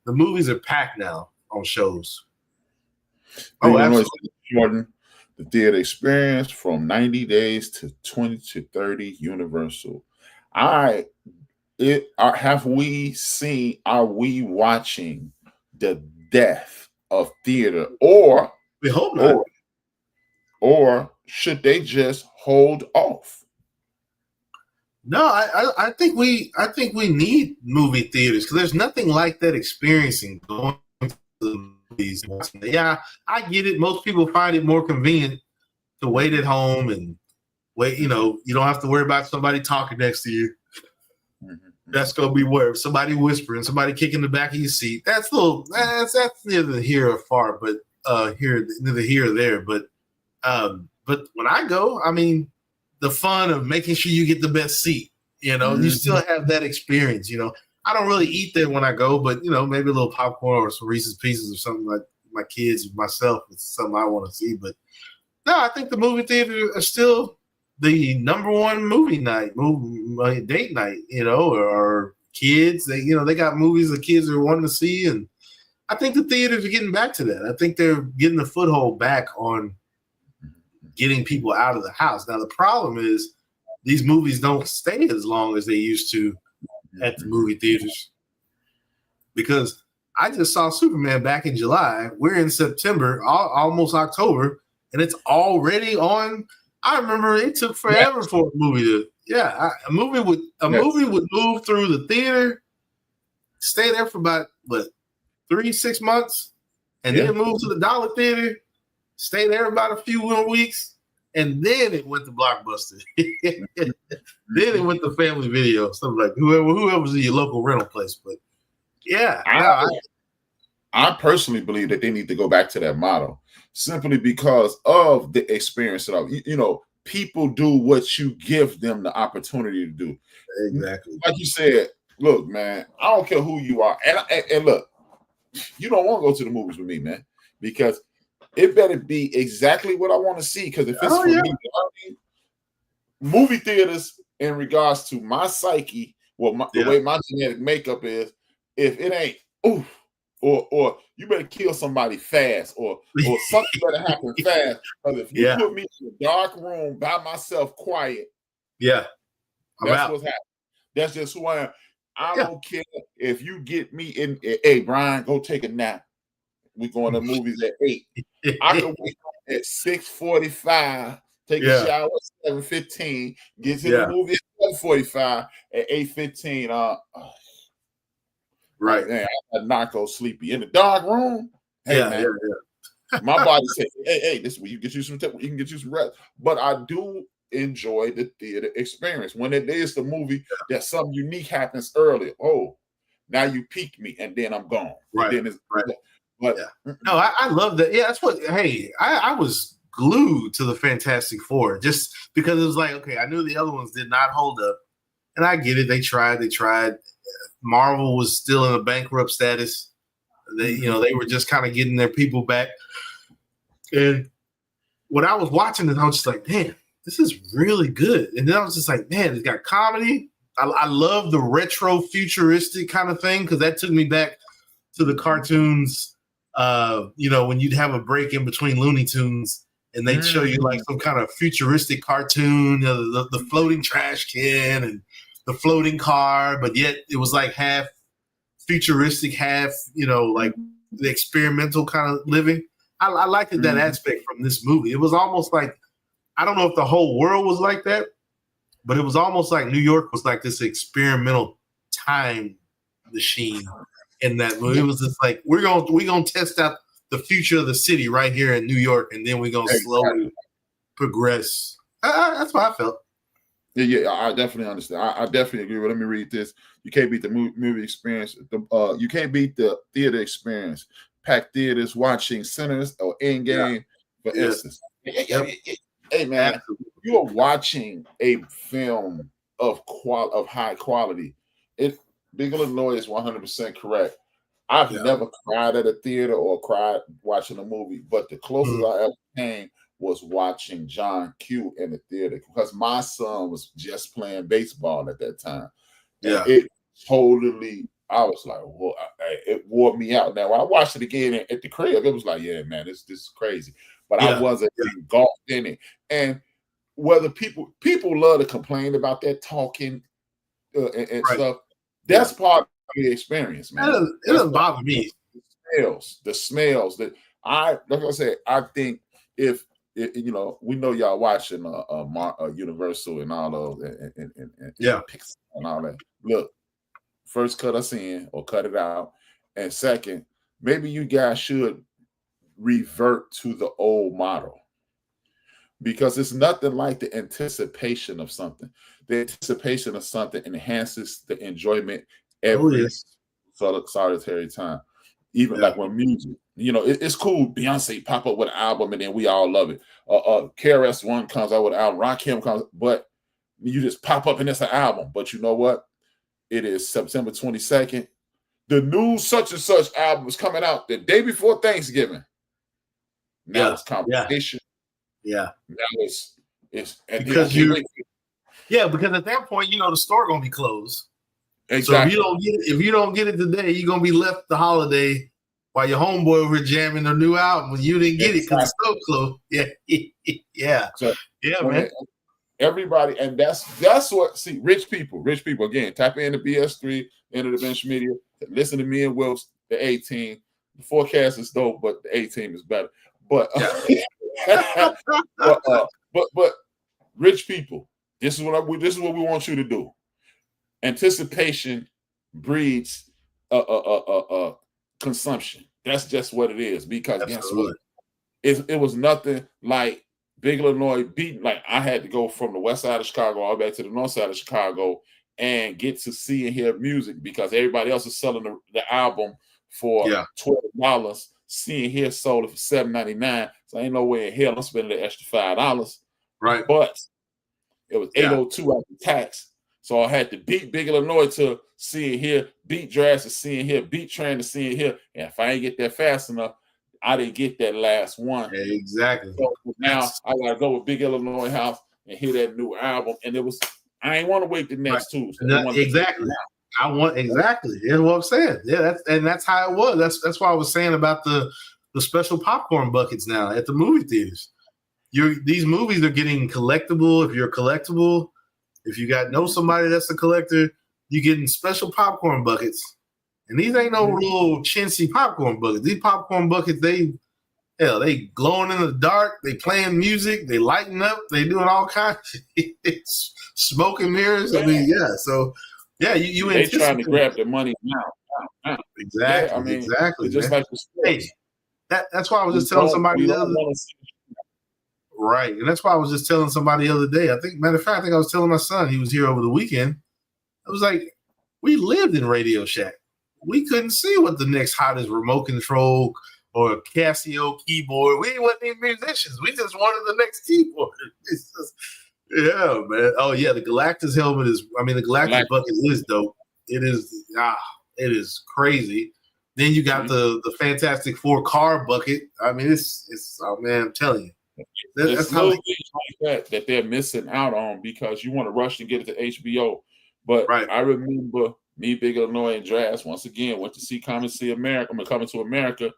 the movies are packed now on shows. Oh, absolutely. Jordan, the theater experience from 90 days to 20 to 30 Universal. Are we watching the death of theater, or we hope not, or should they just hold off? No, I think we need movie theaters, because there's nothing like that experiencing going to the movies. Yeah, I get it. Most people find it more convenient to wait at home and wait, you don't have to worry about somebody talking next to you. That's gonna be where somebody whispering, somebody kicking the back of your seat. That's neither here or far, but neither here or there. But when I go, I mean, the fun of making sure you get the best seat. You still have that experience. I don't really eat there when I go, but maybe a little popcorn or some Reese's Pieces or something like my kids or myself. It's something I want to see. But no, I think the movie theater are still the number one movie date night, or kids. They got movies the kids are wanting to see, and I think the theaters are getting back to that. I think they're getting a foothold back on getting people out of the house. Now the problem is these movies don't stay as long as they used to at the movie theaters, because I just saw Superman back in July. We're in September, almost October, and it's already on. I remember it took forever for a movie to. Yeah, a movie would move through the theater, stay there for about 3-6 months, and then move to the dollar theater, stay there about a few more weeks, and then it went to Blockbuster. Then it went to Family Video, something like whoever's in your local rental place. But yeah, I personally believe that they need to go back to that model, simply because of the experience of people do what you give them the opportunity to do. Exactly. Like you said, look, man, I don't care who you are. And look, you don't want to go to the movies with me, man, because it better be exactly what I want to see. Because if it's for me, movie theaters, in regards to my psyche, the way my genetic makeup is, if it ain't or you better kill somebody fast, or something better happen fast. Because if you put me in a dark room by myself, quiet, that's what's happening. That's just who I am. I don't care if you get me in. Hey, Brian, go take a nap. We're going to movies at 8. I can wake up at 6:45, take a shower at 7:15, get to the movie at 7:45, at 8:15. Right. Man, I not go sleepy in the dark room. Hey, man. My body says, hey, this is where you get you some you can get you some rest. But I do enjoy the theater experience. When it is the movie that something unique happens earlier. Oh, now you pique me, and then I'm gone. Right. And then it's, but no, I love that. Yeah, that's what. Hey, I was glued to the Fantastic Four just because it was like, okay, I knew the other ones did not hold up, and I get it. They tried. Marvel was still in a bankrupt status. They were just kind of getting their people back. And when I was watching it, I was just like, man, this is really good. And then I was just like, man, it's got comedy. I love the retro futuristic kind of thing, because that took me back to the cartoons. When you'd have a break in between Looney Tunes and they'd show you like some kind of futuristic cartoon, the floating trash can and the floating car, but yet it was like half futuristic, half, like the experimental kind of living. I liked that aspect from this movie. It was almost like, I don't know if the whole world was like that, but it was almost like New York was like this experimental time machine in that movie. It was just like, we're gonna test out the future of the city right here in New York, and then we're gonna slowly progress. That's what I felt. Yeah, I definitely understand. I definitely agree. But let me read this. You can't beat the movie experience. You can't beat the theater experience. Packed theaters watching Sinners or Endgame, for instance. Hey, man, absolutely. You are watching a film of high quality. Big Illinois is 100% correct. I've never cried at a theater or cried watching a movie, but the closest I ever came was watching John Q in the theater, because my son was just playing baseball at that time. And it totally, I was like, well, it wore me out. Now, when I watched it again at the crib, it was like, yeah, man, this is crazy. But I wasn't engulfed in it. And whether people love to complain about that talking and stuff, that's part of the experience, man. It doesn't bother me. The smells that like I said, I think if we know y'all watching Universal and all those and Pixar and all that. Look, first cut us in or cut it out, and second, maybe you guys should revert to the old model. because it's nothing like the anticipation of something. The anticipation of something enhances the enjoyment every solitary time. Even like when music, it's cool. Beyonce pop up with an album and then we all love it. KRS-One comes out with an album, Rakim comes, but you just pop up and it's an album. But you know what? It is September 22nd. The new such and such album is coming out the day before Thanksgiving. Now it's competition. Yeah. Now it's because because at that point, the store gonna be closed. Exactly. So if you don't get it today, you're gonna be left the holiday while your homeboy over jamming their new album when you didn't get it because the store closed. Yeah. So, man. Everybody, and that's what rich people again, tap into BS3, into the bench media, listen to me and Wills, the A-team. The Fourcast is dope, but the A-team is better. But but rich people, this is what we want you to do. Anticipation breeds consumption. That's just what it is. Because guess what? It was nothing like Big Illinois beating. Like I had to go from the west side of Chicago all the way back to the north side of Chicago and get to see and hear music because everybody else is selling the album for $12. See and hear sold it for $7.99. So ain't no way in hell I'm spending the extra $5. Right. But it was $802 after tax. So I had to beat Big Illinois to see and hear, beat Drass to see and hear, beat Tran to see and hear. And if I ain't get that fast enough, I didn't get that last one. Exactly. So now I gotta go with Big Illinois House and hear that new album. And I ain't want to wait the next two. So exactly. Exactly. That's what I'm saying. Yeah, that's how it was. That's why I was saying about the special popcorn buckets now at the movie theaters. These movies are getting collectible. If you're collectible, if you know somebody that's a collector, you're getting special popcorn buckets. And these ain't no little chintzy popcorn buckets. These popcorn buckets, they glowing in the dark. They playing music. They lighting up. They doing all kinds of smoke and mirrors. I mean, So, you they trying to grab the money now. Exactly. Exactly. Just like the sports. Hey, that's why I was just telling somebody the other day. Right. And that's why I was just telling somebody the other day. Matter of fact, I think I was telling my son, he was here over the weekend. I was like, we lived in Radio Shack. We couldn't see what the next hottest remote control or Casio keyboard. We wasn't even musicians. We just wanted the next keyboard. It's just, man. Oh, yeah. The Galactus helmet the Galactus bucket is dope. It is crazy. Then you got the Fantastic Four car bucket. I mean, it's man, I'm telling you. That's little things like that they're missing out on because you want to rush to get it to HBO. But I remember me, Big Illinois, and Drass once again went to see Coming to America,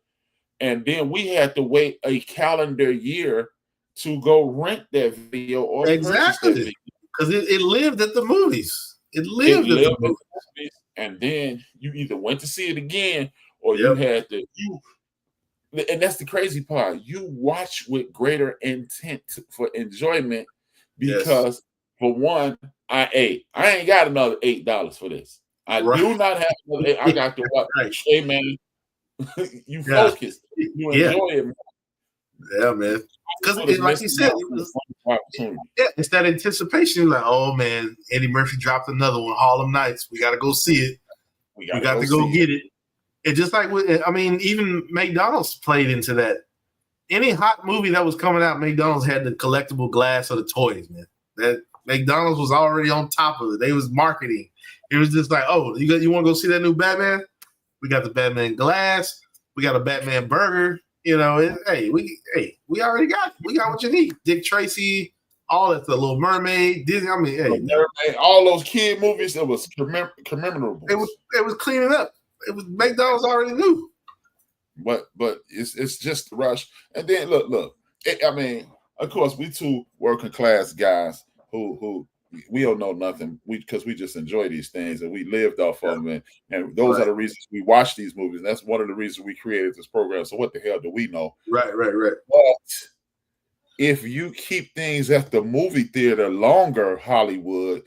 and then we had to wait a calendar year to go rent that video or purchase that video because it lived at the movies. It lived at the movies, and then you either went to see it again or you had to and that's the crazy part. You watch with greater intent for enjoyment because, for one, I ain't got another $8 for this. I do not have another $8. I got to watch. Hey, man, you focus. You enjoy it, man. Yeah, man. Because, like you said, it's that anticipation. Like, oh, man, Eddie Murphy dropped another one, Harlem Nights. We got to go see it. We got to go get it. It's just like, even McDonald's played into that. Any hot movie that was coming out, McDonald's had the collectible glass of the toys, man. That McDonald's was already on top of it. They was marketing. It was just like, oh, you want to go see that new Batman? We got the Batman glass. We got a Batman burger. We already got what you need. Dick Tracy, all that, the Little Mermaid, Disney. Mermaid, all those kid movies. It was commemorable. It was cleaning up. It was McDonald's already knew, but it's just the rush. And then look. Of course, we two working class guys who we don't know nothing. Because we just enjoy these things and we lived off of them, and those are the reasons we watch these movies. And that's one of the reasons we created this program. So what the hell do we know? Right. But if you keep things at the movie theater longer, Hollywood,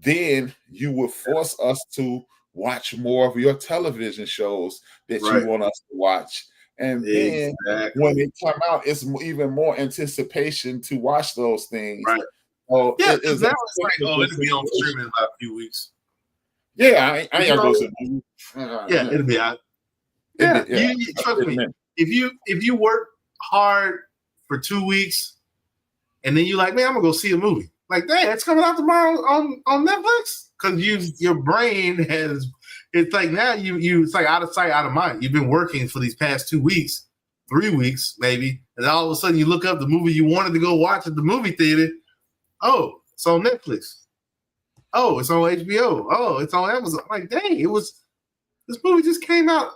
then you would force us to watch more of your television shows that you want us to watch. And then when they come out, it's even more anticipation to watch those things. Right. Oh, yeah, because now it's like, it'll be on streaming in about a few weeks. Yeah, I ain't gonna go to the movie. Yeah, it'll be out. Yeah, trust me. If you work hard for 2 weeks and then you're like, man, I'm gonna go see a movie. Like, dang, it's coming out tomorrow on Netflix? Because your brain has, it's like now you it's like out of sight, out of mind. You've been working for these past 2 weeks, 3 weeks maybe, and all of a sudden you look up the movie you wanted to go watch at the movie theater. Oh, it's on Netflix. Oh, it's on HBO. Oh, it's on Amazon. Like, dang, this movie just came out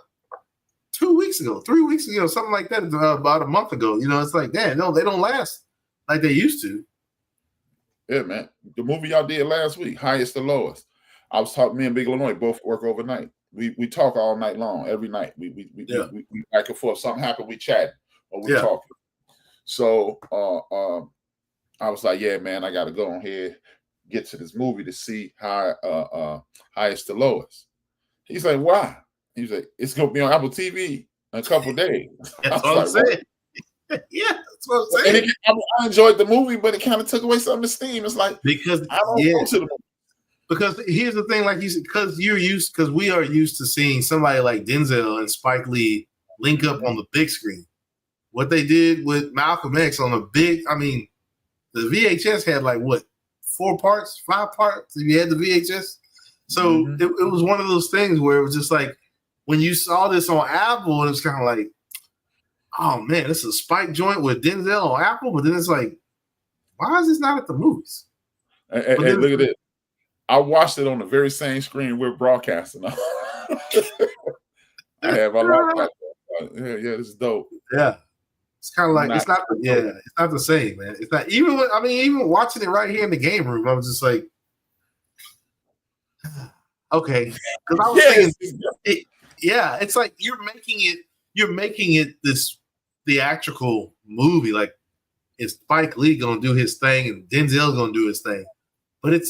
2 weeks ago, 3 weeks ago, something like that, about a month ago. It's like, damn, no, they don't last like they used to. Yeah, man. The movie y'all did last week, Highest to Lowest. I was talking, me and Big Illinois both work overnight. We talk all night long, every night. We back and forth. Something happened, we chat or we talking. So I was like, yeah, man, I gotta go on here, get to this movie to see how Highest to Lowest. He's like, why? He's like, it's gonna be on Apple TV in a couple of days. That's what I'm saying. Yeah, that's what I'm saying. And I enjoyed the movie, but it kind of took away some of the steam. It's like, because I don't go to the movie. Because here's the thing, like you said, because we are used to seeing somebody like Denzel and Spike Lee link up on the big screen. What they did with Malcolm X on the VHS had like what, 4 parts, 5 parts. If you had the VHS, so it was one of those things where it was just like when you saw this on Apple, it was kind of like, oh man, this is a Spike joint with Denzel on Apple, but then it's like, why is this not at the movies? Hey, look at it. I watched it on the very same screen we're broadcasting on. I like that. Yeah, this is dope. Yeah. It's kind of like, it's not the same, man. It's not, even watching it right here in the game room, I was just like, okay. Because I was thinking, it's like you're making it this theatrical movie. Like, is Spike Lee gonna do his thing and Denzel gonna do his thing? But it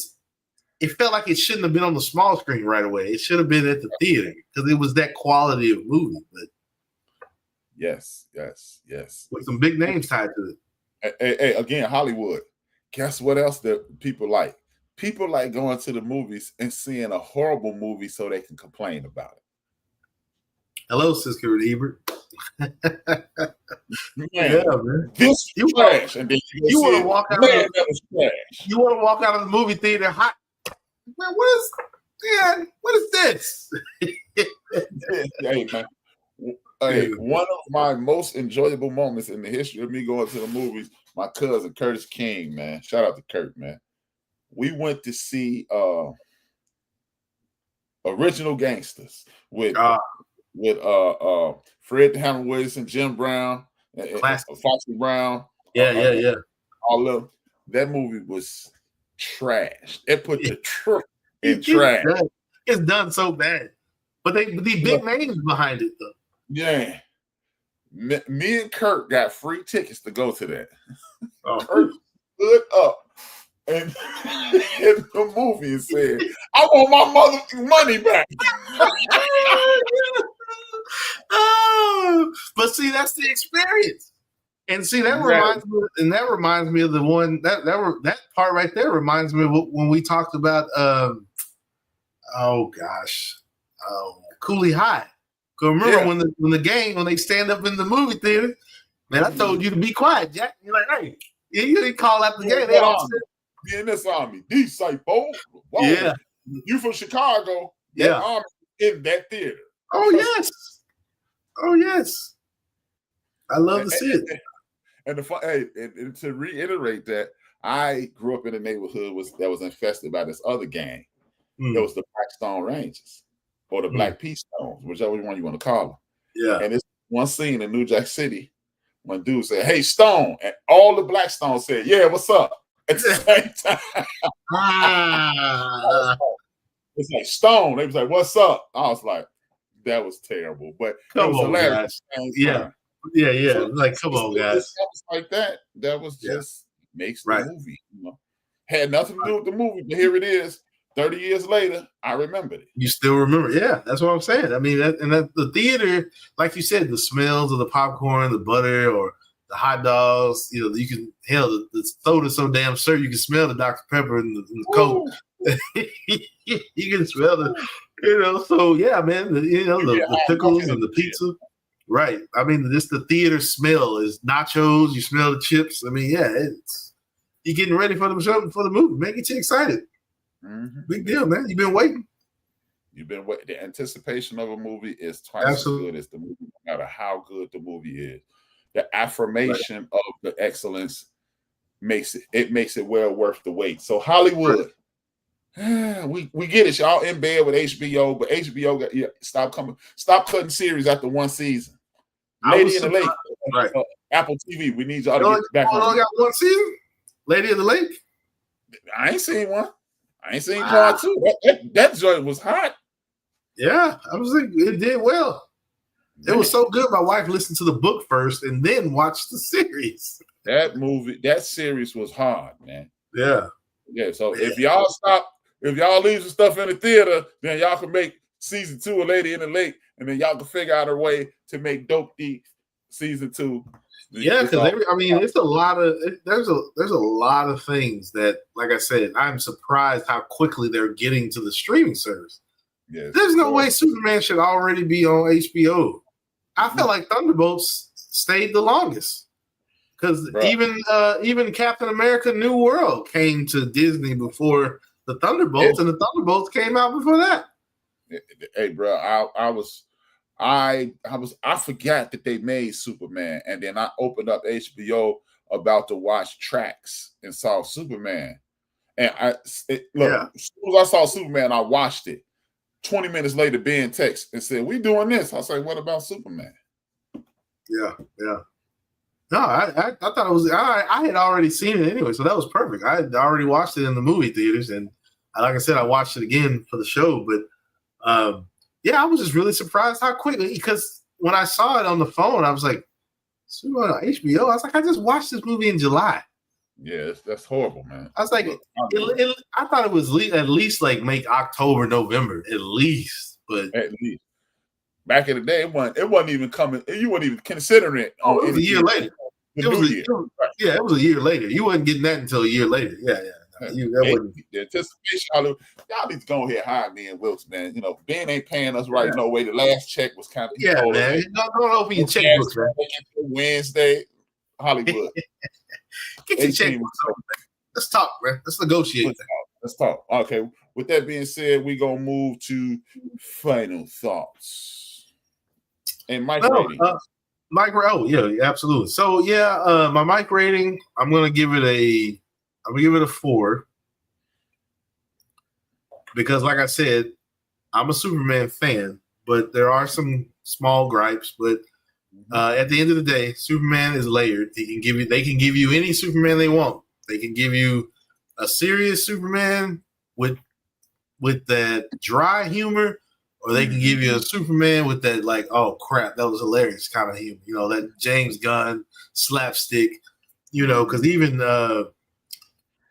felt like it shouldn't have been on the small screen right away. It should have been at the theater because it was that quality of movie. But yes. With some big names tied to it. Hey, again, Hollywood. Guess what else that people like? People like going to the movies and seeing a horrible movie so they can complain about it. Hello, Sister Ebert. Man. This is trash. And then you want to walk out. You want to walk out of the movie theater hot. Man, what is this? Hey, man. Hey, one of my most enjoyable moments in the history of me going to the movies, my cousin Curtis King, man. Shout out to Kurt, man. We went to see Original Gangsters with Fred Hammond Wilson, Jim Brown, Foxy Brown. Yeah. All of them. That movie was trash. It put the truth in trash. It's done so bad. But the big names behind it, though. Yeah. Me and Kurt got free tickets to go to that. Kurt stood up and in the movie and said, I want my mother money back. But see, that's the experience. And see, that reminds me of the one that part right there reminds me of when we talked about Cooley High. Because remember when they stand up in the movie theater, man, I told you to be quiet, Jack. You're like, hey, you didn't call out the game. They don't be in this army, disciple. Yeah, you from Chicago? That army in that theater. Oh yes. I love to see it. And and to reiterate that, I grew up in a neighborhood that was infested by this other gang. It was the Black Stone Rangers or the Black Peace Stones, whichever one you want to call them. Yeah. And it's one scene in New Jack City when dude said, "Hey, Stone," and all the Black Stones said, "Yeah, what's up?" At the same time. It's like Stone. They was like, "What's up?" I was like, "That was terrible," but it was hilarious. Yeah. So, like, come on, guys. Like that was just makes the movie. Had nothing to do with the movie, but here it is. 30 years later, I remembered it. You still remember? Yeah, that's what I'm saying. I mean, the theater, like you said, the smells of the popcorn, the butter, or the hot dogs. You know, you can the soda's so damn sure you can smell the Dr. Pepper in the Coke. You can smell the, you know. So yeah, man, the pickles and the pizza. Right. I mean, just the theater smell is nachos. You smell the chips. I mean, yeah, you're getting ready for the movie. Man, get you excited. Mm-hmm. Big deal, man. You've been waiting. You've been waiting. The anticipation of a movie is twice as good as the movie, no matter how good the movie is. The affirmation of the excellence makes it well worth the wait. So Hollywood, we get it. Y'all in bed with HBO, but HBO got stop cutting series after one season. Lady in the Lake, right? Apple TV. We need y'all to get back on. Only got one season. Lady in the Lake. I ain't seen one. I ain't seen part two. That joint was hot. Yeah, I was like, it did well. It was so good. My wife listened to the book first and then watched the series. That series was hard, man. Yeah. Yeah. So if y'all leave some stuff in the theater, then y'all can make season 2 of Lady in the Lake, and then y'all can figure out a way to make Dope Deep season 2. Yeah, because it's a lot of there's a lot of things that, like I said, I'm surprised how quickly they're getting to the streaming service. Yes, there's no way Superman should already be on HBO. I feel like Thunderbolts stayed the longest because even Captain America: New World came to Disney before the Thunderbolts, and the Thunderbolts came out before that. Hey, bro, I forgot that they made Superman, and then I opened up HBO about to watch tracks and saw Superman. And as soon as I saw Superman, I watched it. 20 minutes later, Ben texted and said, "We doing this." I was like, "What about Superman?" Yeah. No, I thought it was. I had already seen it anyway, so that was perfect. I had already watched it in the movie theaters, and like I said, I watched it again for the show. But yeah, I was just really surprised how quickly, because when I saw it on the phone, I was like, HBO. I was like, I just watched this movie in July. Yeah, that's horrible, man. I was like, I thought it was at least like make October, November, at least. But at least back in the day, it wasn't even coming. You weren't even considering it. It was a year later. It was a year later. You wasn't getting that until a year later. Yeah. The anticipation, y'all need to go ahead and hire me and Wilkes, man. You know, Ben ain't paying us right no way. The last check was kind of man. Don't open your checkbooks, man. Wednesday, Hollywood. Get your checkbooks open, man. Let's talk, man. Let's negotiate. Let's talk. Okay. With that being said, we're gonna move to final thoughts and Mike rating. Yeah, absolutely. So my Mike rating, I'm gonna give it a 4 because, like I said, I'm a Superman fan, but there are some small gripes. But at the end of the day, Superman is layered. They can give you any Superman they want. They can give you a serious Superman with that dry humor, or they can give you a Superman with that, like, oh crap, that was hilarious kind of humor. You know, that James Gunn slapstick. You know, because even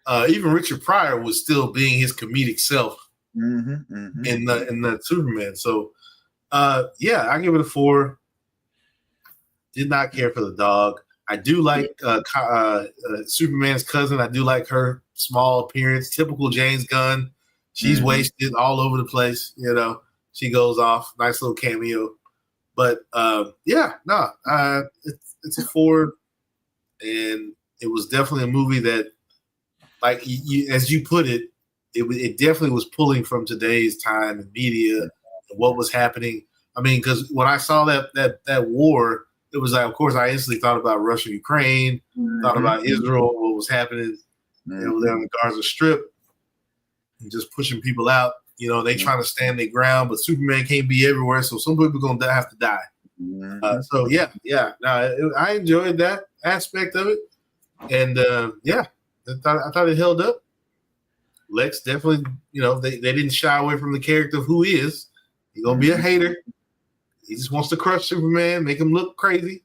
Richard Pryor was still being his comedic self in that Superman. So, I give it a 4. Did not care for the dog. I do like Superman's cousin. I do like her small appearance. Typical James Gunn. She's wasted all over the place. You know, she goes off. Nice little cameo. But it's a 4, and it was definitely a movie that, like as you put it, it definitely was pulling from today's time and media and what was happening. I mean, because when I saw that war, it was like, of course, I instantly thought about Russia, Ukraine, thought about Israel, what was happening there on the Gaza Strip, and just pushing people out. You know, they trying to stand their ground, but Superman can't be everywhere, so some people are gonna have to die. I enjoyed that aspect of it, and I thought it held up. Lex definitely, they didn't shy away from the character of who he is. He's gonna be a hater. He just wants to crush Superman, make him look crazy.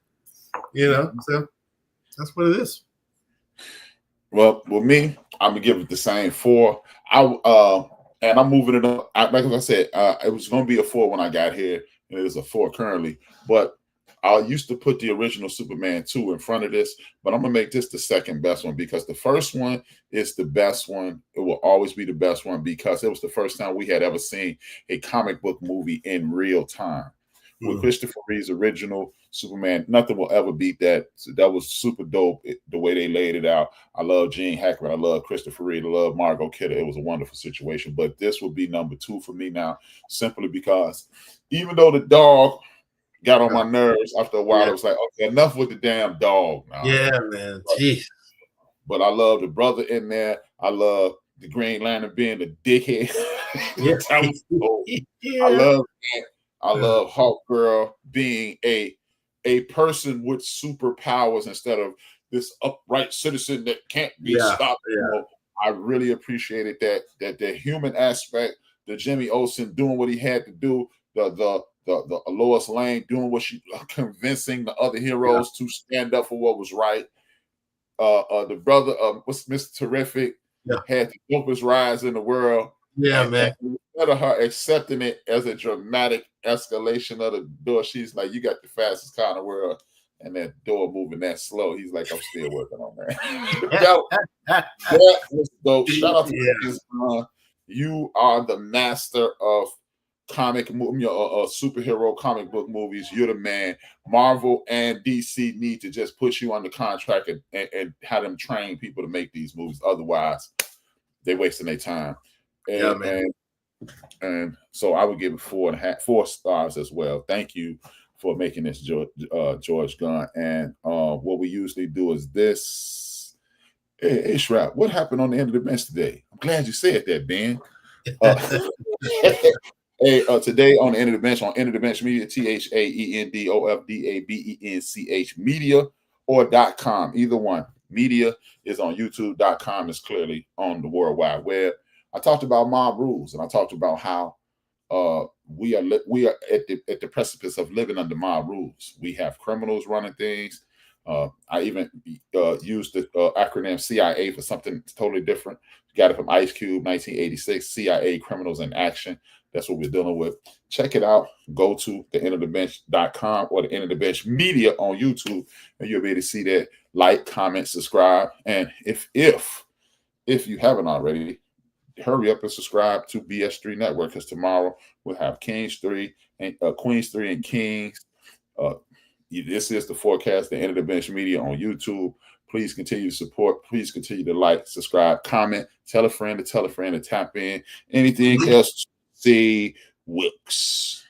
So that's what it is. Well, with me, I'm gonna give it the same 4. And I'm moving it up. Like I said, it was going to be a 4 when I got here, and it is a 4 currently. But I used to put the original Superman 2 in front of this, but I'm going to make this the second best one because the first one is the best one. It will always be the best one because it was the first time we had ever seen a comic book movie in real time. With Christopher Reeve's original Superman, nothing will ever beat that. So that was super dope, the way they laid it out. I love Gene Hackman. I love Christopher Reeve. I love Margot Kidder. It was a wonderful situation. But this will be number 2 for me now, simply because even though the dog got on my nerves after a while, it was like, okay, enough with the damn dog now. Yeah, man. Jeez. But I love the brother in there. I love the Green Lantern being the dickhead. That was cool. I love that. I love Hawk Girl being a person with superpowers instead of this upright citizen that can't be stopped. Yeah. You know, I really appreciated that the human aspect, the Jimmy Olsen doing what he had to do, the Lois Lane doing what she convincing the other heroes to stand up for what was right. The brother what's Mr. Terrific had the dopest rise in the world. Yeah, man. Instead of her accepting it as a dramatic escalation of the door, she's like, "You got the fastest car in the world," and that door moving that slow. He's like, "I'm still working on that." that was dope. Shout out to James Gunn. You are the master of superhero comic book movies. You're the man. Marvel and DC need to just put you under contract and have them train people to make these movies. Otherwise, they're wasting their time. And so I would give it 4 stars as well. Thank you for making this, George Gunn. And what we usually do is this. Hey, Shrap, what happened on the end of the bench today? I'm glad you said that, Ben. Today on the End of the Bench, on End of the Bench Media, THAENDOFDABENCH Media or .com, either one. Media is on YouTube.com. It's clearly on the World Wide Web. I talked about mob rules, and I talked about how we are at the precipice of living under mob rules. We have criminals running things. I even used the acronym CIA for something totally different. Got it from Ice Cube, 1986, CIA Criminals in Action. That's what we're dealing with. Check it out. Go to theendofthebench.com or the End of the Bench Media on YouTube, and you'll be able to see that. Like, comment, subscribe. And if you haven't already, hurry up and subscribe to BS3 Network, because tomorrow we'll have Queens 3 and Kings. This is the Fourcast, the End of the Bench Media on YouTube. Please continue to support. Please continue to like, subscribe, comment, tell a friend to tap in. Anything else? See Wilkes.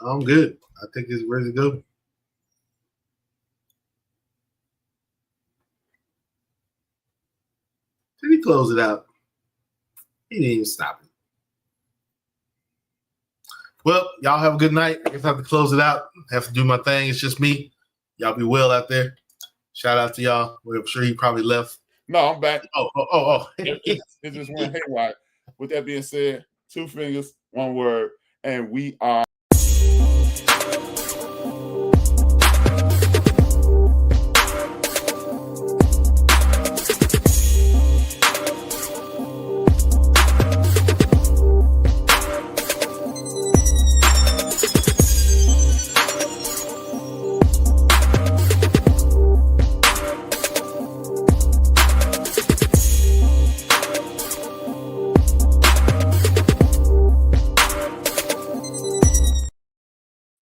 I'm good. I think it's ready to go. Did he close it out? He didn't even stop it. Well, y'all have a good night. I guess I have to close it out. I have to do my thing. It's just me. Y'all be well out there. Shout out to y'all. I'm sure he probably left. No, I'm back. Oh. It just went haywire. With that being said, 2 fingers, 1 word, and we are